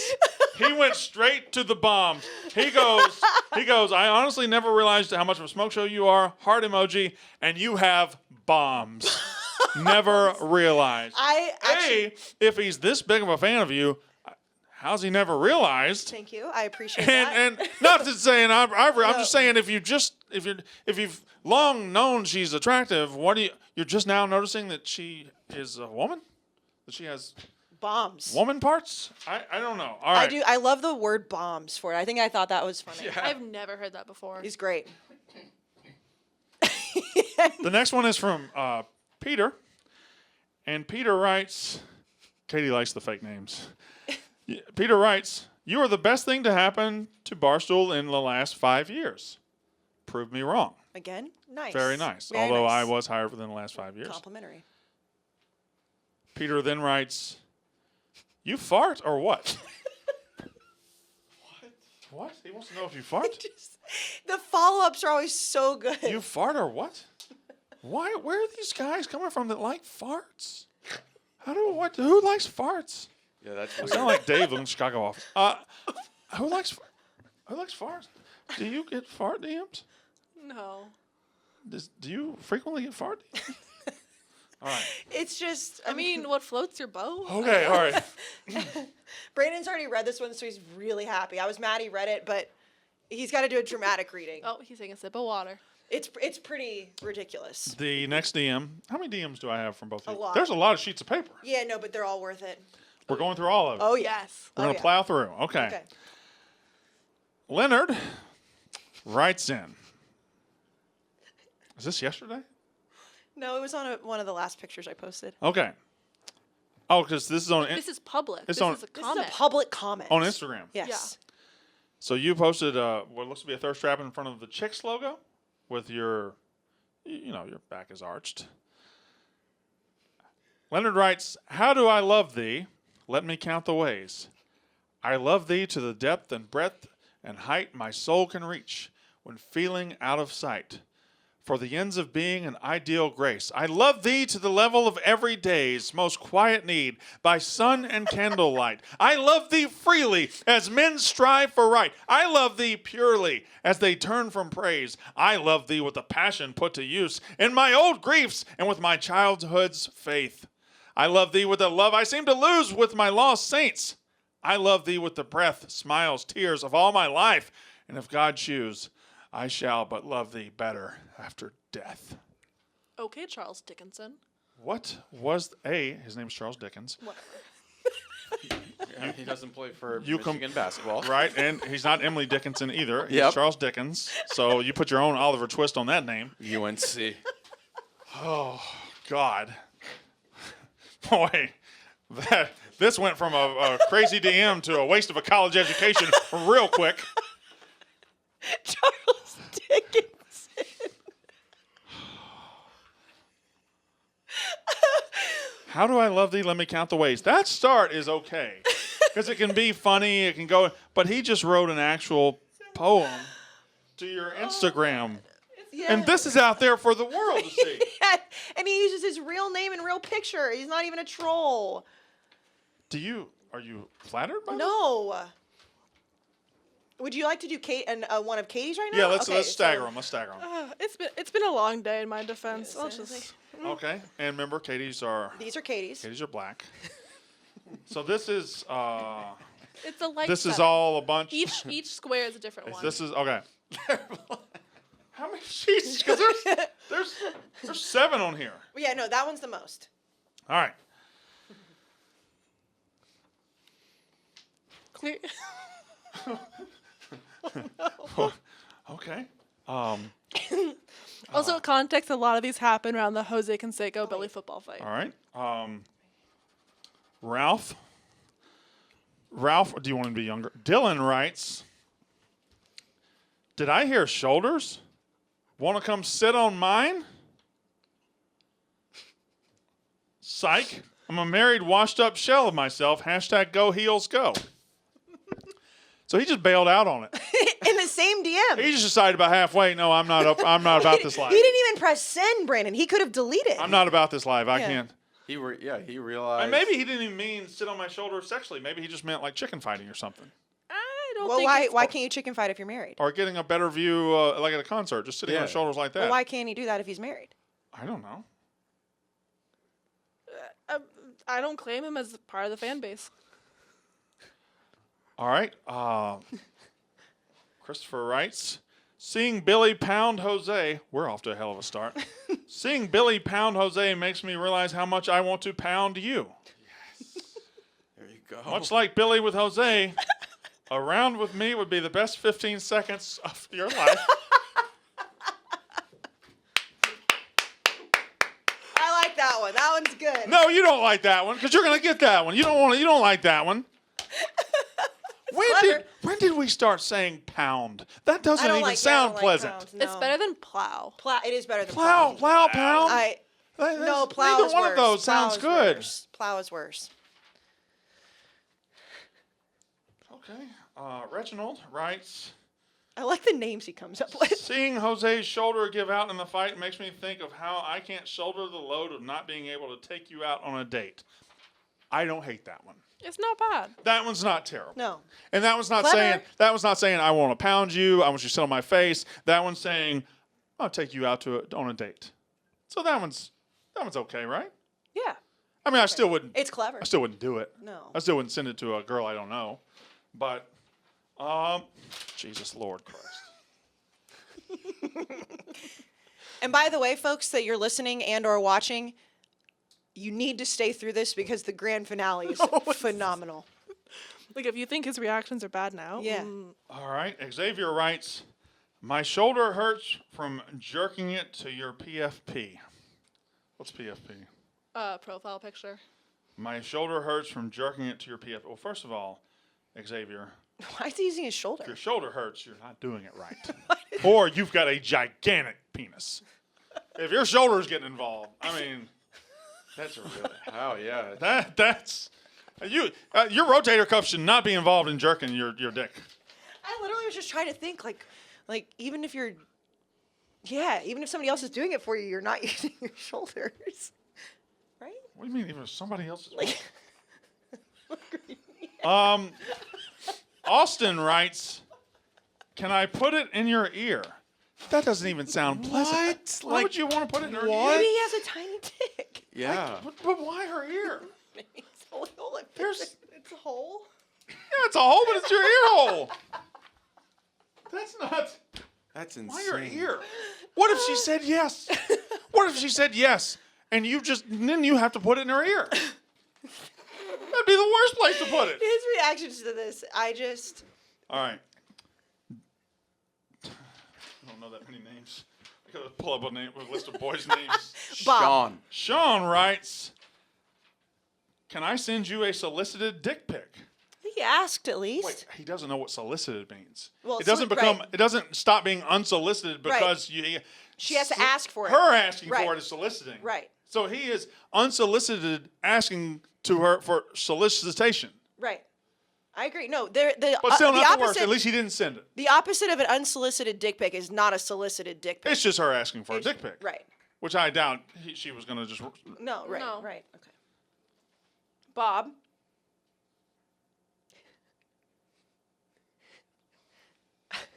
He went straight to the bombs. He goes, I honestly never realized how much of a smoke show you are. Heart emoji. And you have bombs. Never realized. I actually. A, if he's this big of a fan of you, how's he never realized? Thank you. I appreciate that. And not to say, and I'm just saying, if you've long known she's attractive, you're just now noticing that she is a woman, that she has Bombs. woman parts. I don't know. All right. I do. I love the word bombs for it. I think I thought that was funny. Yeah. I've never heard that before. He's great. The next one is from Peter, and Peter writes, Katie likes the fake names. Peter writes, You are the best thing to happen to Barstool in the last 5 years. Prove me wrong. Again, nice. Very nice. Very Although nice. I was higher within the last 5 years. Complimentary. Peter then writes, you fart or what? What? He wants to know if you fart? The follow-ups are always so good. You fart or what? Why? Where are these guys coming from that like farts? Who likes farts? Yeah, that's I weird. sound like Dave in the Chicago office. Who likes farts? Do you get fart DMs? No. Do you frequently get fart DMs? All right. It's just, I mean, what floats your boat? Okay, all right. Brandon's already read this one, so he's really happy. I was mad he read it, but he's got to do a dramatic reading. Oh, he's taking a sip of water. It's pretty ridiculous. The next DM. How many DMs do I have from both of you? lot. There's a lot of sheets of paper. Yeah, no, but they're all worth it. We're going through all of it. Oh, yeah. Yes. We're going to plow through. Okay. Okay. Leonard writes in. Is this yesterday? No, it was on one of the last pictures I posted. Okay. Oh, because this is on This is public. It's This on- is a This comment. is a public comment. on Instagram. Yes. So you posted what looks to be a thirst trap in front of the Chicks logo with your back is arched. Leonard writes, how do I love thee? Let me count the ways. I love thee to the depth and breadth and height my soul can reach when feeling out of sight. For the ends of being an ideal grace. I love thee to the level of every day's most quiet need, by sun and candlelight. I love thee freely as men strive for right. I love thee purely as they turn from praise. I love thee with a passion put to use in my old griefs and with my childhood's faith. I love thee with a love I seem to lose with my lost saints. I love thee with the breath, smiles, tears of all my life. And if God choose, I shall but love thee better after death. Okay, Charles Dickinson. What was his name's Charles Dickens, Whatever. Yeah, he doesn't play for You Michigan basketball. right? And he's not Emily Dickinson either. He's Yep. Charles Dickens. So you put your own Oliver twist on that name. UNC. God. Boy, this went from a crazy DM to a waste of a college education real quick. Charles Dickinson. How do I love thee? Let me count the ways. That start is okay. Because it can be funny, it can go, but he just wrote an actual poem to your Instagram. Yeah. And this is out there for the world to see. And he uses his real name and real picture. He's not even a troll. Are you flattered by that? No. Would you like to do one of Katie's right now? Yeah, let's Okay, stagger so- them. Let's stagger them. It's been a long day in my defense. I'll Yes, just. Okay. And remember, These are Katie's. Katie's are black. So this is It's a light. this is setting. all a bunch. Each square is a different one. This is okay. How many sheets? Because there's 7 on here. Yeah, no, that one's the most. All right. Clear. Okay. Also, context: a lot of these happen around the Jose Canseco Billy football fight. All right. Ralph, do you want him to be younger? Dylan writes, did I hear shoulders? Want to come sit on mine? Psych. I'm a married, washed-up shell of myself. # go heels go. So he just bailed out on it. In the same DM. He just decided about halfway, no, I'm not about this live. He didn't even press send, Brandon. He could have deleted. I'm not about this live. I Yeah. can't. He realized. And maybe he didn't even mean sit on my shoulder sexually. Maybe he just meant like chicken fighting or something. I don't Well, think. why can't you chicken fight if you're married? Or getting a better view, like at a concert, just sitting on Yeah. shoulders like that. Well, why can't he do that if he's married? I don't know. I don't claim him as part of the fan base. All right. Christopher writes, seeing Billy pound Jose, we're off to a hell of a start. Seeing Billy pound Jose makes me realize how much I want to pound you. There you go. Much like Billy with Jose, a round with me would be the best 15 seconds of your life. I like that one. That one's good. No, you don't like that one because you're gonna get that one. You don't like that one. When did we start saying pound? That doesn't I don't even like, sound I don't pleasant. Like pounds, It's no. better than plow. It is better than Plow, pound. No, plow Neither is one worse. of those Plow sounds is good. Worse. Plow is worse. Okay. Reginald writes, I like the names he comes up with. seeing Jose's shoulder give out in the fight makes me think of how I can't shoulder the load of not being able to take you out on a date. I don't hate that one. It's not bad. That one's not terrible. No. And that one's not Clever. saying I want to pound you, I want you to sit on my face. That one's saying I'll take you out on a date. So that one's okay, right? Yeah. I mean, I still wouldn't It's clever. I still wouldn't do it. No. I still wouldn't send it to a girl I don't know. But Jesus Lord Christ. And by the way, folks that you're listening and or watching, you need to stay through this because the grand finale is phenomenal. Like, if you think his reactions are bad now. Yeah. All right. Xavier writes, my shoulder hurts from jerking it to your PFP. What's PFP? Profile picture. My shoulder hurts from jerking it to your PFP. Well, first of all, Xavier, Why is he using his shoulder? if your shoulder hurts, you're not doing it right. Or you've got a gigantic penis. If your shoulder's getting involved, I mean, that's a really Oh yeah. that's you. Your rotator cuff should not be involved in jerking your dick. I literally was just trying to think, like even if you're, even if somebody else is doing it for you, you're not using your shoulders, right? What do you mean, even if somebody else is? Like, Austin writes, "Can I put it in your ear?" That doesn't even sound pleasant. What? Why would you want to put it in her what? maybe ear? he has a tiny dick. Yeah. But why her ear? Maybe it's a hole. There's It's a hole. yeah, it's a hole, but it's your ear hole. That's not. That's insane. Why your ear? What if she said yes? What if she said yes, and then you have to put it in her ear? That'd be the worst place to put it. His reactions to this, All right. I don't know that many names. I gotta pull up a list of boys' names. Bob. Sean writes, "Can I send you a solicited dick pic?" He asked at least. Wait, he doesn't know what solicited means. Well, it doesn't right. It doesn't stop being unsolicited because She has to ask for it. Her asking Right. for it is soliciting. Right. So he is unsolicited asking to her for solicitation. Right. I agree. No, But still the not the opposite. worst. At least he didn't send it. The opposite of an unsolicited dick pic is not a solicited dick pic. It's just her asking for a dick pic. Right. Which I doubt she was going to just. No. Right. No. Right. Okay. Bob.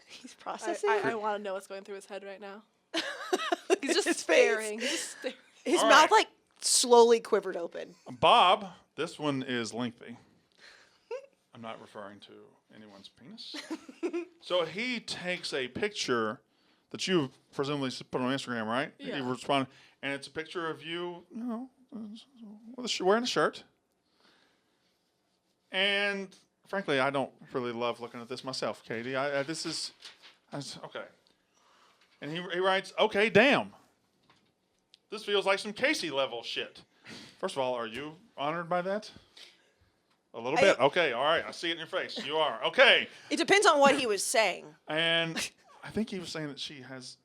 He's processing. I want to know what's going through his head right now. He's just His face. staring. He's just staring. His All mouth right. slowly quivered open. Bob, this one is lengthy. I'm not referring to anyone's penis. So he takes a picture that you presumably put on Instagram, right? Yeah. You respond, and it's a picture of you, wearing a shirt. And frankly, I don't really love looking at this myself, Katie. Okay. And he writes, "Okay, damn. This feels like some Kayce level shit." First of all, are you honored by that? A little bit. Okay, all right. I see it in your face. You are. Okay. It depends on what he was saying. And I think he was saying that she has.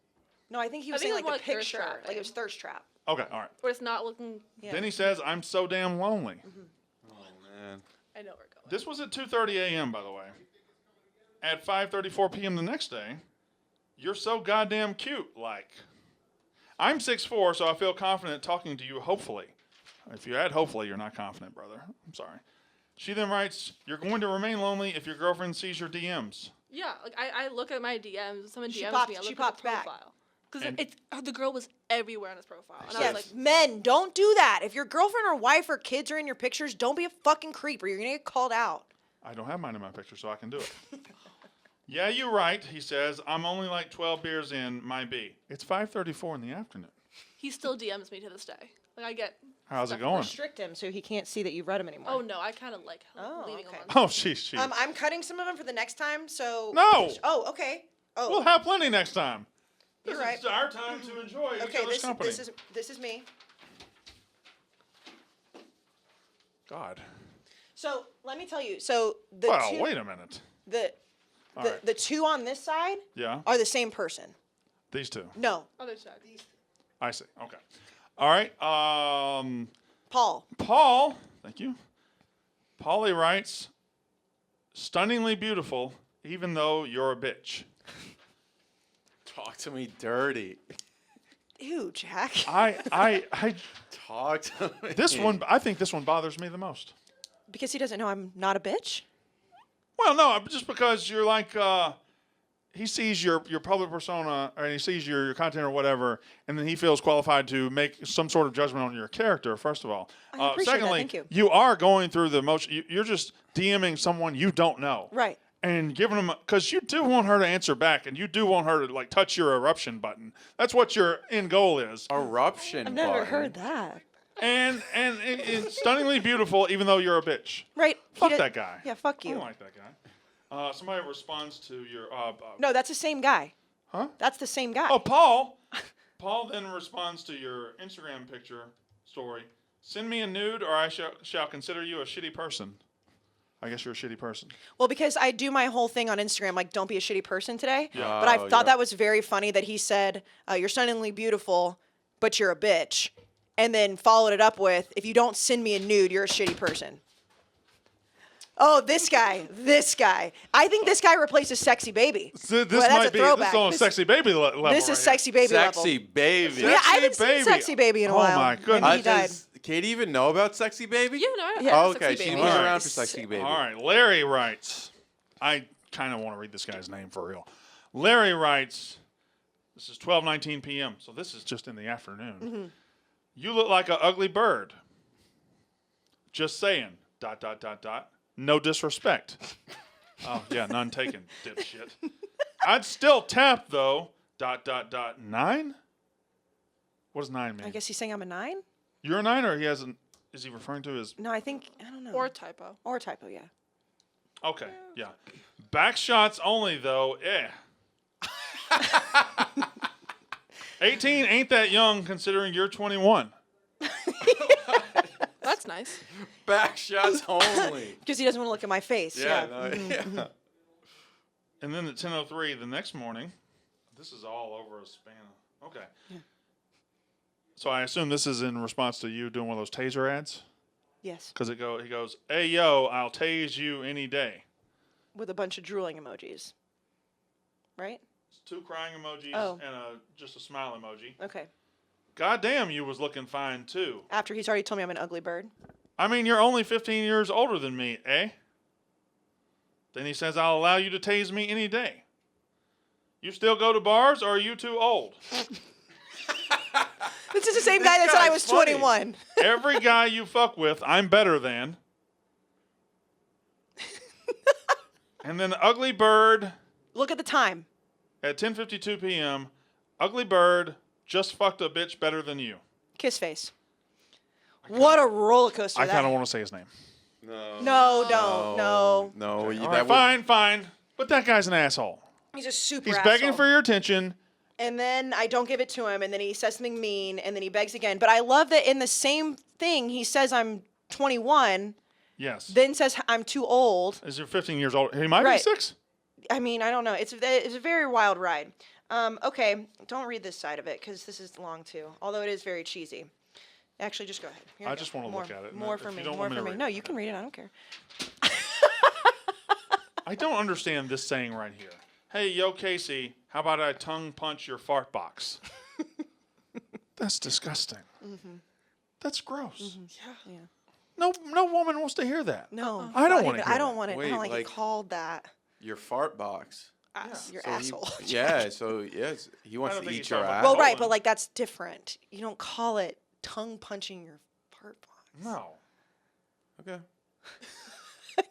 No, I think he was I think saying it was like the more like thirst picture, trapping. like it was thirst trap. Okay, all right. Or it's not looking. Yeah. Then he says, "I'm so damn lonely." Oh man. I know where we're going. This was at 2:30 a.m. by the way. At 5:34 p.m. the next day, "You're so goddamn cute." Like, I'm 6'4", so I feel confident talking to you. Hopefully, if you add hopefully, you're not confident, brother. I'm sorry. She then writes, "You're going to remain lonely if your girlfriend sees your DMs." Yeah, like I look at my DMs. Someone She DMs popped- me. I she look popped at the back. profile. Because And- the girl was everywhere on his profile. And I Yeah, was like, men, don't do that. If your girlfriend or wife or kids are in your pictures, don't be a fucking creep or you're gonna get called out. I don't have mine in my picture, so I can do it. "Yeah, you're right," he says. "I'm only like 12 beers in, my B." It's 5:34 in the afternoon. he still DMs me to this day. Like I get. How's it stuff going? Restrict him so he can't see that you've read him anymore. Oh no, I kind of like Oh, leaving okay. him Oh, on. sheesh. I'm cutting some of them for the next time. So No. Oh, okay. Oh, We'll have plenty next time. This You're right. is our time to enjoy each okay. other's company. This is me. God. So let me tell you. So Well, wait a minute. All right. The two on this side Yeah. are the same person. These two. No, Other side. I see. Okay. All right. Paul. Paul, thank you. Paulie writes, stunningly beautiful, even though you're a bitch. Talk to me dirty. Ew, Jack. I Talk to me. I think this one bothers me the most. Because he doesn't know I'm not a bitch. Well, no, just because you're like, he sees your public persona, or he sees your content or whatever, and then he feels qualified to make some sort of judgment on your character, first of all. I appreciate that, Secondly, thank you. you are going through the motion. You're just DMing someone you don't know. Right. And giving them, because you do want her to answer back, and you do want her to, like, touch your eruption button. That's what your end goal is. Eruption. I've never button. heard that. And it's stunningly beautiful, even though you're a bitch. Right. Fuck that guy. Yeah, fuck I you. don't like that guy. Somebody responds to your. No, that's the same guy. Huh? That's the same guy. Oh, Paul. Paul then responds to your Instagram picture story. Send me a nude, or I shall consider you a shitty person. I guess you're a shitty person. Well, because I do my whole thing on Instagram, like, don't be a shitty person today. Yeah. But I Oh, thought yep. that was very funny that he said, you're stunningly beautiful, but you're a bitch. And then followed it up with, if you don't send me a nude, you're a shitty person. Oh, this guy. I think this guy replaces Sexy Baby. This Well, that's might a be throwback. this is on a sexy baby level. This is right Sexy Baby level. Sexy baby. Yeah, I haven't Sexy seen Sexy Baby in a Oh, while. my And goodness. he died. Does Katie even know about Sexy Baby? Yeah, no. Yeah. Oh, okay. Sexy She's Baby. been All around right. for Sexy Baby. All right, Larry writes. I kind of want to read this guy's name for real. Larry writes. This is 12:19 p.m. So this is just in the afternoon. Mm-hmm. You look like an ugly bird. Just saying. ... No disrespect. Oh yeah, none taken, dipshit. I'd still tap though. ... 9. What does 9 mean? I guess he's saying I'm a 9? You're a 9, or he hasn't. Is he referring to his? No, I don't know. Or typo. Or typo, yeah. Okay, yeah. Back shots only though. 18 ain't that young considering you're 21. That's nice. Back shots only. Because he doesn't want to look at my face. Yeah. Yeah. No, yeah. And then at 10:03 the next morning, this is all over a span of, okay. Yeah. So I assume this is in response to you doing one of those taser ads? Yes. Because he goes, hey, yo, I'll tase you any day. With a bunch of drooling emojis. Right? It's 2 crying emojis Oh. and just a smile emoji. Okay. God damn, you was looking fine, too. After he's already told me I'm an ugly bird. I mean, you're only 15 years older than me, eh? Then he says, I'll allow you to tase me any day. You still go to bars, or are you too old? This is the same guy that said I guy's was funny. 21. Every guy you fuck with, I'm better than. And then Ugly Bird Look at the time. at 10:52 p.m. Ugly Bird just fucked a bitch better than you. Kiss face. What a roller coaster I that kind of want to say his name. No, don't. No. No. All right, fine. But that guy's an asshole. He's a super He's asshole. begging for your attention. And then I don't give it to him, and then he says something mean, and then he begs again. But I love that in the same thing, he says I'm 21, Yes. then says I'm too old. Is he 15 years old? He might be Right. 6. I mean, I don't know. It's a very wild ride. Okay, don't read this side of it, because this is long, too. Although it is very cheesy. Actually, just go ahead. Here I we go. just wanna More- look at it, and More if for you me. don't More want me for to me. read No, it, you can read it. I don't care. I don't understand this saying right here. Hey, yo, Kayce, how about I tongue punch your fart box? That's disgusting. Mm-hmm. That's gross. Yeah. No woman wants to hear that. No. I don't not wanna even- hear I don't that. want it. I Wait, don't like, like- it called that. Your fart box. Your So he- asshole. Yeah. So yes, he wants don't to think eat he's your talking ass. about Well, right, Colin. but like that's different. You don't call it tongue punching your fart box. No. Okay.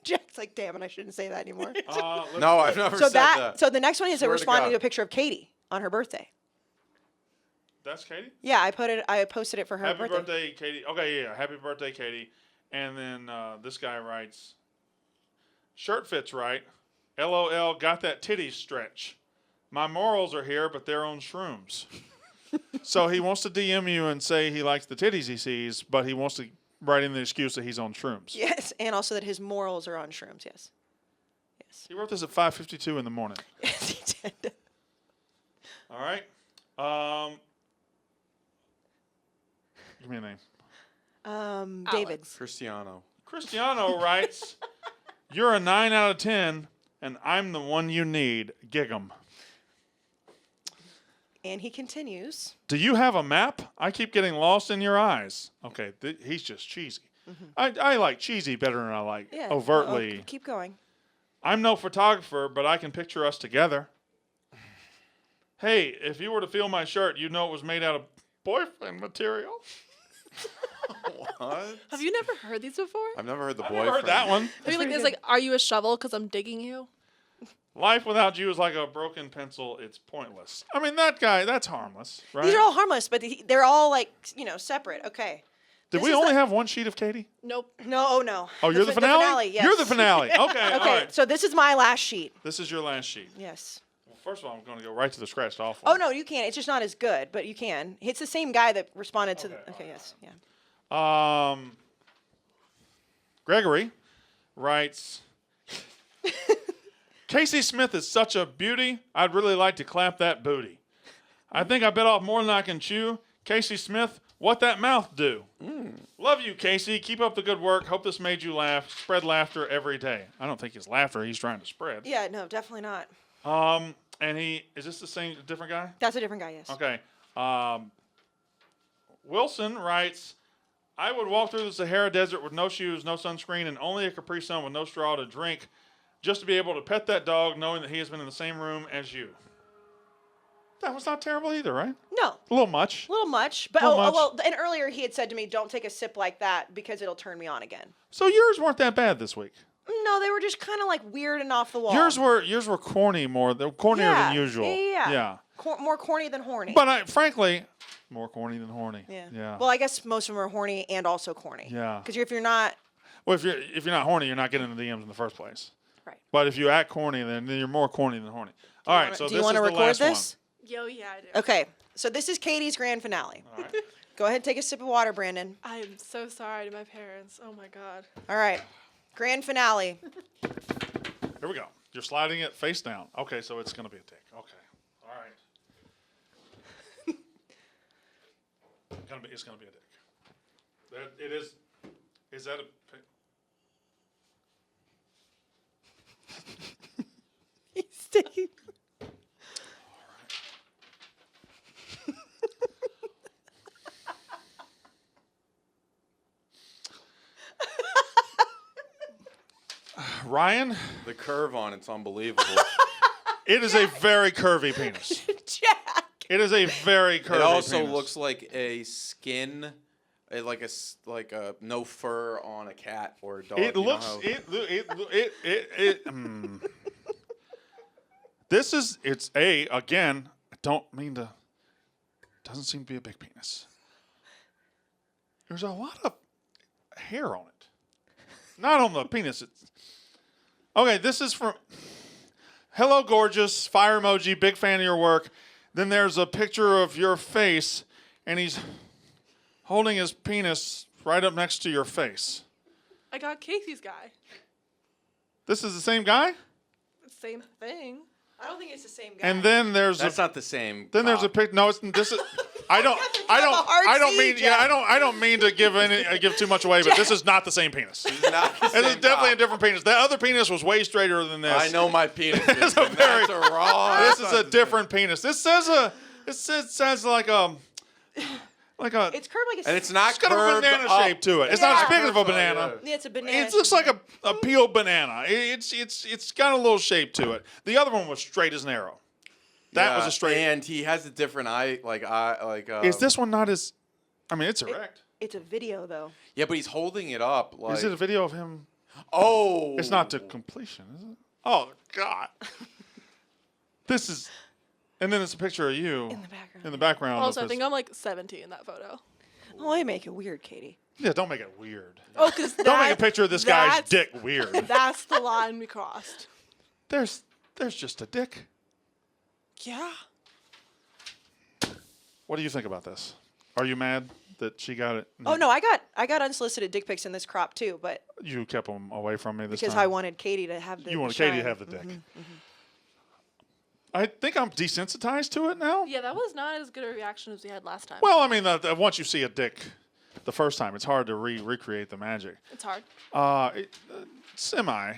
Jack's like, damn it, I shouldn't say that anymore. Let's No, see. I've never So said that. so the next one is Swear to responding God. to a picture of Katie on her birthday. That's Katie? Yeah, I posted it for her Happy birthday. birthday, Katie. Okay, yeah. Happy birthday, Katie. And then this guy writes, shirt fits right. LOL, got that titty stretch. My morals are here, but they're on shrooms. So he wants to DM you and say he likes the titties he sees, but he wants to writing the excuse that he's on shrooms. Yes, and also that his morals are on shrooms. Yes. Yes. He wrote this at 5:52 in the morning. Yes, he did. All right. Give me a name. David. Cristiano. Cristiano writes, "You're a 9 out of 10, and I'm the one you need. Gig 'em." And he continues. Do you have a map? I keep getting lost in your eyes. Okay, he's just cheesy. I like cheesy better than I like Yeah. overtly. Keep going. I'm no photographer, but I can picture us together. Hey, if you were to feel my shirt, you'd know it was made out of boyfriend material. What? Have you never heard these before? I've never heard the I've boyfriend. never heard that one. Have you like pretty it's good. like, are you a shovel? Because I'm digging you. Life without you is like a broken pencil. It's pointless. I mean, that guy, that's harmless, right? These are all harmless, but they're all like, separate. Okay. Did this we is only the- have one sheet of Katie? Nope. No, oh no. Oh, you're the finale? Yes. You're the finale. Okay, all Okay, right. so this is my last sheet. This is your last sheet. Yes. Well, first of all, I'm going to go right to the scratched off Oh one. no, you can't. It's just not as good, but you can. It's the same guy that responded to. Okay, Yes, yeah. Gregory writes, Kayce Smith is such a beauty, I'd really like to clap that booty. I think I bit off more than I can chew. Kayce Smith, what that mouth do? Love you, Kayce. Keep up the good work. Hope this made you laugh. Spread laughter every day. I don't think it's laughter he's trying to spread. Yeah, no, definitely not. And is this the same, different guy? That's a different guy. Yes. Okay. Wilson writes, I would walk through the Sahara Desert with no shoes, no sunscreen, and only a Capri Sun with no straw to drink just to be able to pet that dog knowing that he has been in the same room as you. That was not terrible either, right? No, A little much. a little much. But Little much. well, and earlier he had said to me, "Don't take a sip like that because it'll turn me on again." So yours weren't that bad this week. No, they were just kind of like weird and off the wall. Yours were corny more. They're cornier Yeah, than usual. yeah. More corny than horny. But frankly, more corny than horny. yeah. Well, I guess most of them are horny and also corny. Yeah. Because if you're not, Well, if you're not horny, you're not getting the DMs in the first place. right. But if you act corny, then you're more corny than horny. All right, so do this you want is to the record last this? Yo, yeah, I do. Okay. So this is Katie's grand finale. one. All right. Go ahead and take a sip of water, Brandon. I am so sorry to my parents. Oh my god. All right. Grand finale. Here we go. You're sliding it face down. Okay, so it's going to be a dick. Okay. All right. It's going to be a dick. It is. Is that a. He's taking. Ryan, The curve on it's unbelievable. it is a very curvy penis. Jack. It is a very curvy It also penis. looks like a skin, like a no fur on a cat or a dog. It You know looks. how- This is. It's again. I don't mean to. Doesn't seem to be a big penis. There's a lot of hair on it. Not on the penis. Okay, this is from. Hello, gorgeous. Fire emoji. Big fan of your work. Then there's a picture of your face, and he's holding his penis right up next to your face. I got Casey's guy. This is the same guy? Same thing. I don't think it's the same guy. And then there's That's not the same. Then there's a cock. pic. No, it's this is. I don't mean. Jeff. Yeah, I don't mean to give too much away, but this is not the same penis. It's not the It is same definitely a cock. different penis. That other penis was way straighter than this. I know my penis. It's a Is, very- that's a wrong. This is a different penis. This says it says like a. It's curved like a. And it's not It's got a curved banana up. shape to it. It's Yeah. not as big as a Yeah. banana. Yeah, it's a banana. It looks like a peeled banana. It's got a little shape to it. The other one was straight as an arrow. That was a straight. And he has a different eye, Is this one not as? I mean, it's erect. It's a video though. Yeah, but he's holding it up like. Is it a video of him? Oh. It's not to completion, is it? Oh God. This is, and then it's a picture of you In the background. In the background. Also, of I his- think I'm like 17 in that photo. Oh, I make it weird, Katie. yeah, don't make it weird. Oh, because Don't make a picture of this guy's that's- dick weird. That's the line we crossed. There's just a dick. Yeah. What do you think about this? Are you mad? that she got it. Oh no, I got unsolicited dick pics in this crop too, but You kept them away from me this because time. I wanted Katie to have the. You wanted the Katie to shine. have the dick. I think I'm desensitized to it now. Yeah, that was not as good a reaction as we had last time. Well, I mean, once you see a dick the first time, it's hard to recreate the magic. It's hard. Semi.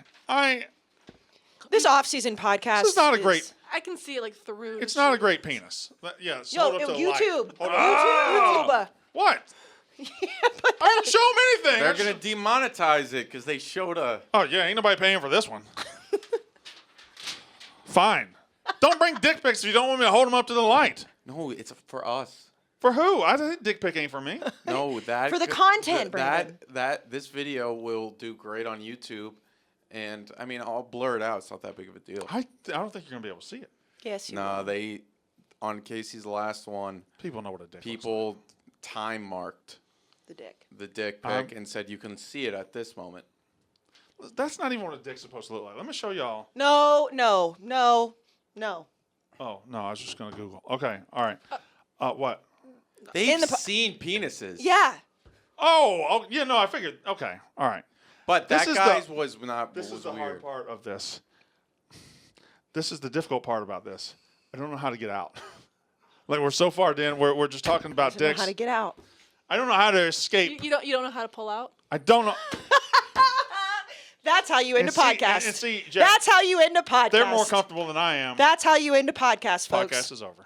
This off-season podcast. This is not a great. I can see it like through. It's not a great penis. Yes. Yo, hold up to the light. YouTube. Hold up. YouTube. What? I didn't show them anything. They're gonna demonetize it because they showed a. Oh yeah, ain't nobody paying for this one. Fine. Don't bring dick pics if you don't want me to hold them up to the light. No, it's for us. For who? I think dick pic ain't for me. No, that For the content, that Brandon. this video will do great on YouTube, and I mean I'll blur it out. It's not that big of a deal. I don't think you're gonna be able to see it. Yes. You No, will. they on Kayce's last one. People know what a dick. People time marked the dick. the dick pic and said you can see it at this moment. That's not even what a dick's supposed to look like. Let me show y'all. No. Oh no, I was just gonna Google. Okay, all right. What? They've the seen penises. Yeah. Oh, yeah. No, I figured. Okay, all right. But This that is guy's the- was not. This was is the hard weird. part of this. This is the difficult part about this. I don't know how to get out. Like we're so far in, we're just talking about I don't know dicks. how to get out. I don't know how to escape. You don't know how to pull out. I don't know. That's how you end a And see- podcast. and see, Jack, That's how you end a podcast. They're more comfortable than I am. That's how you end a podcast, folks. Podcast is over.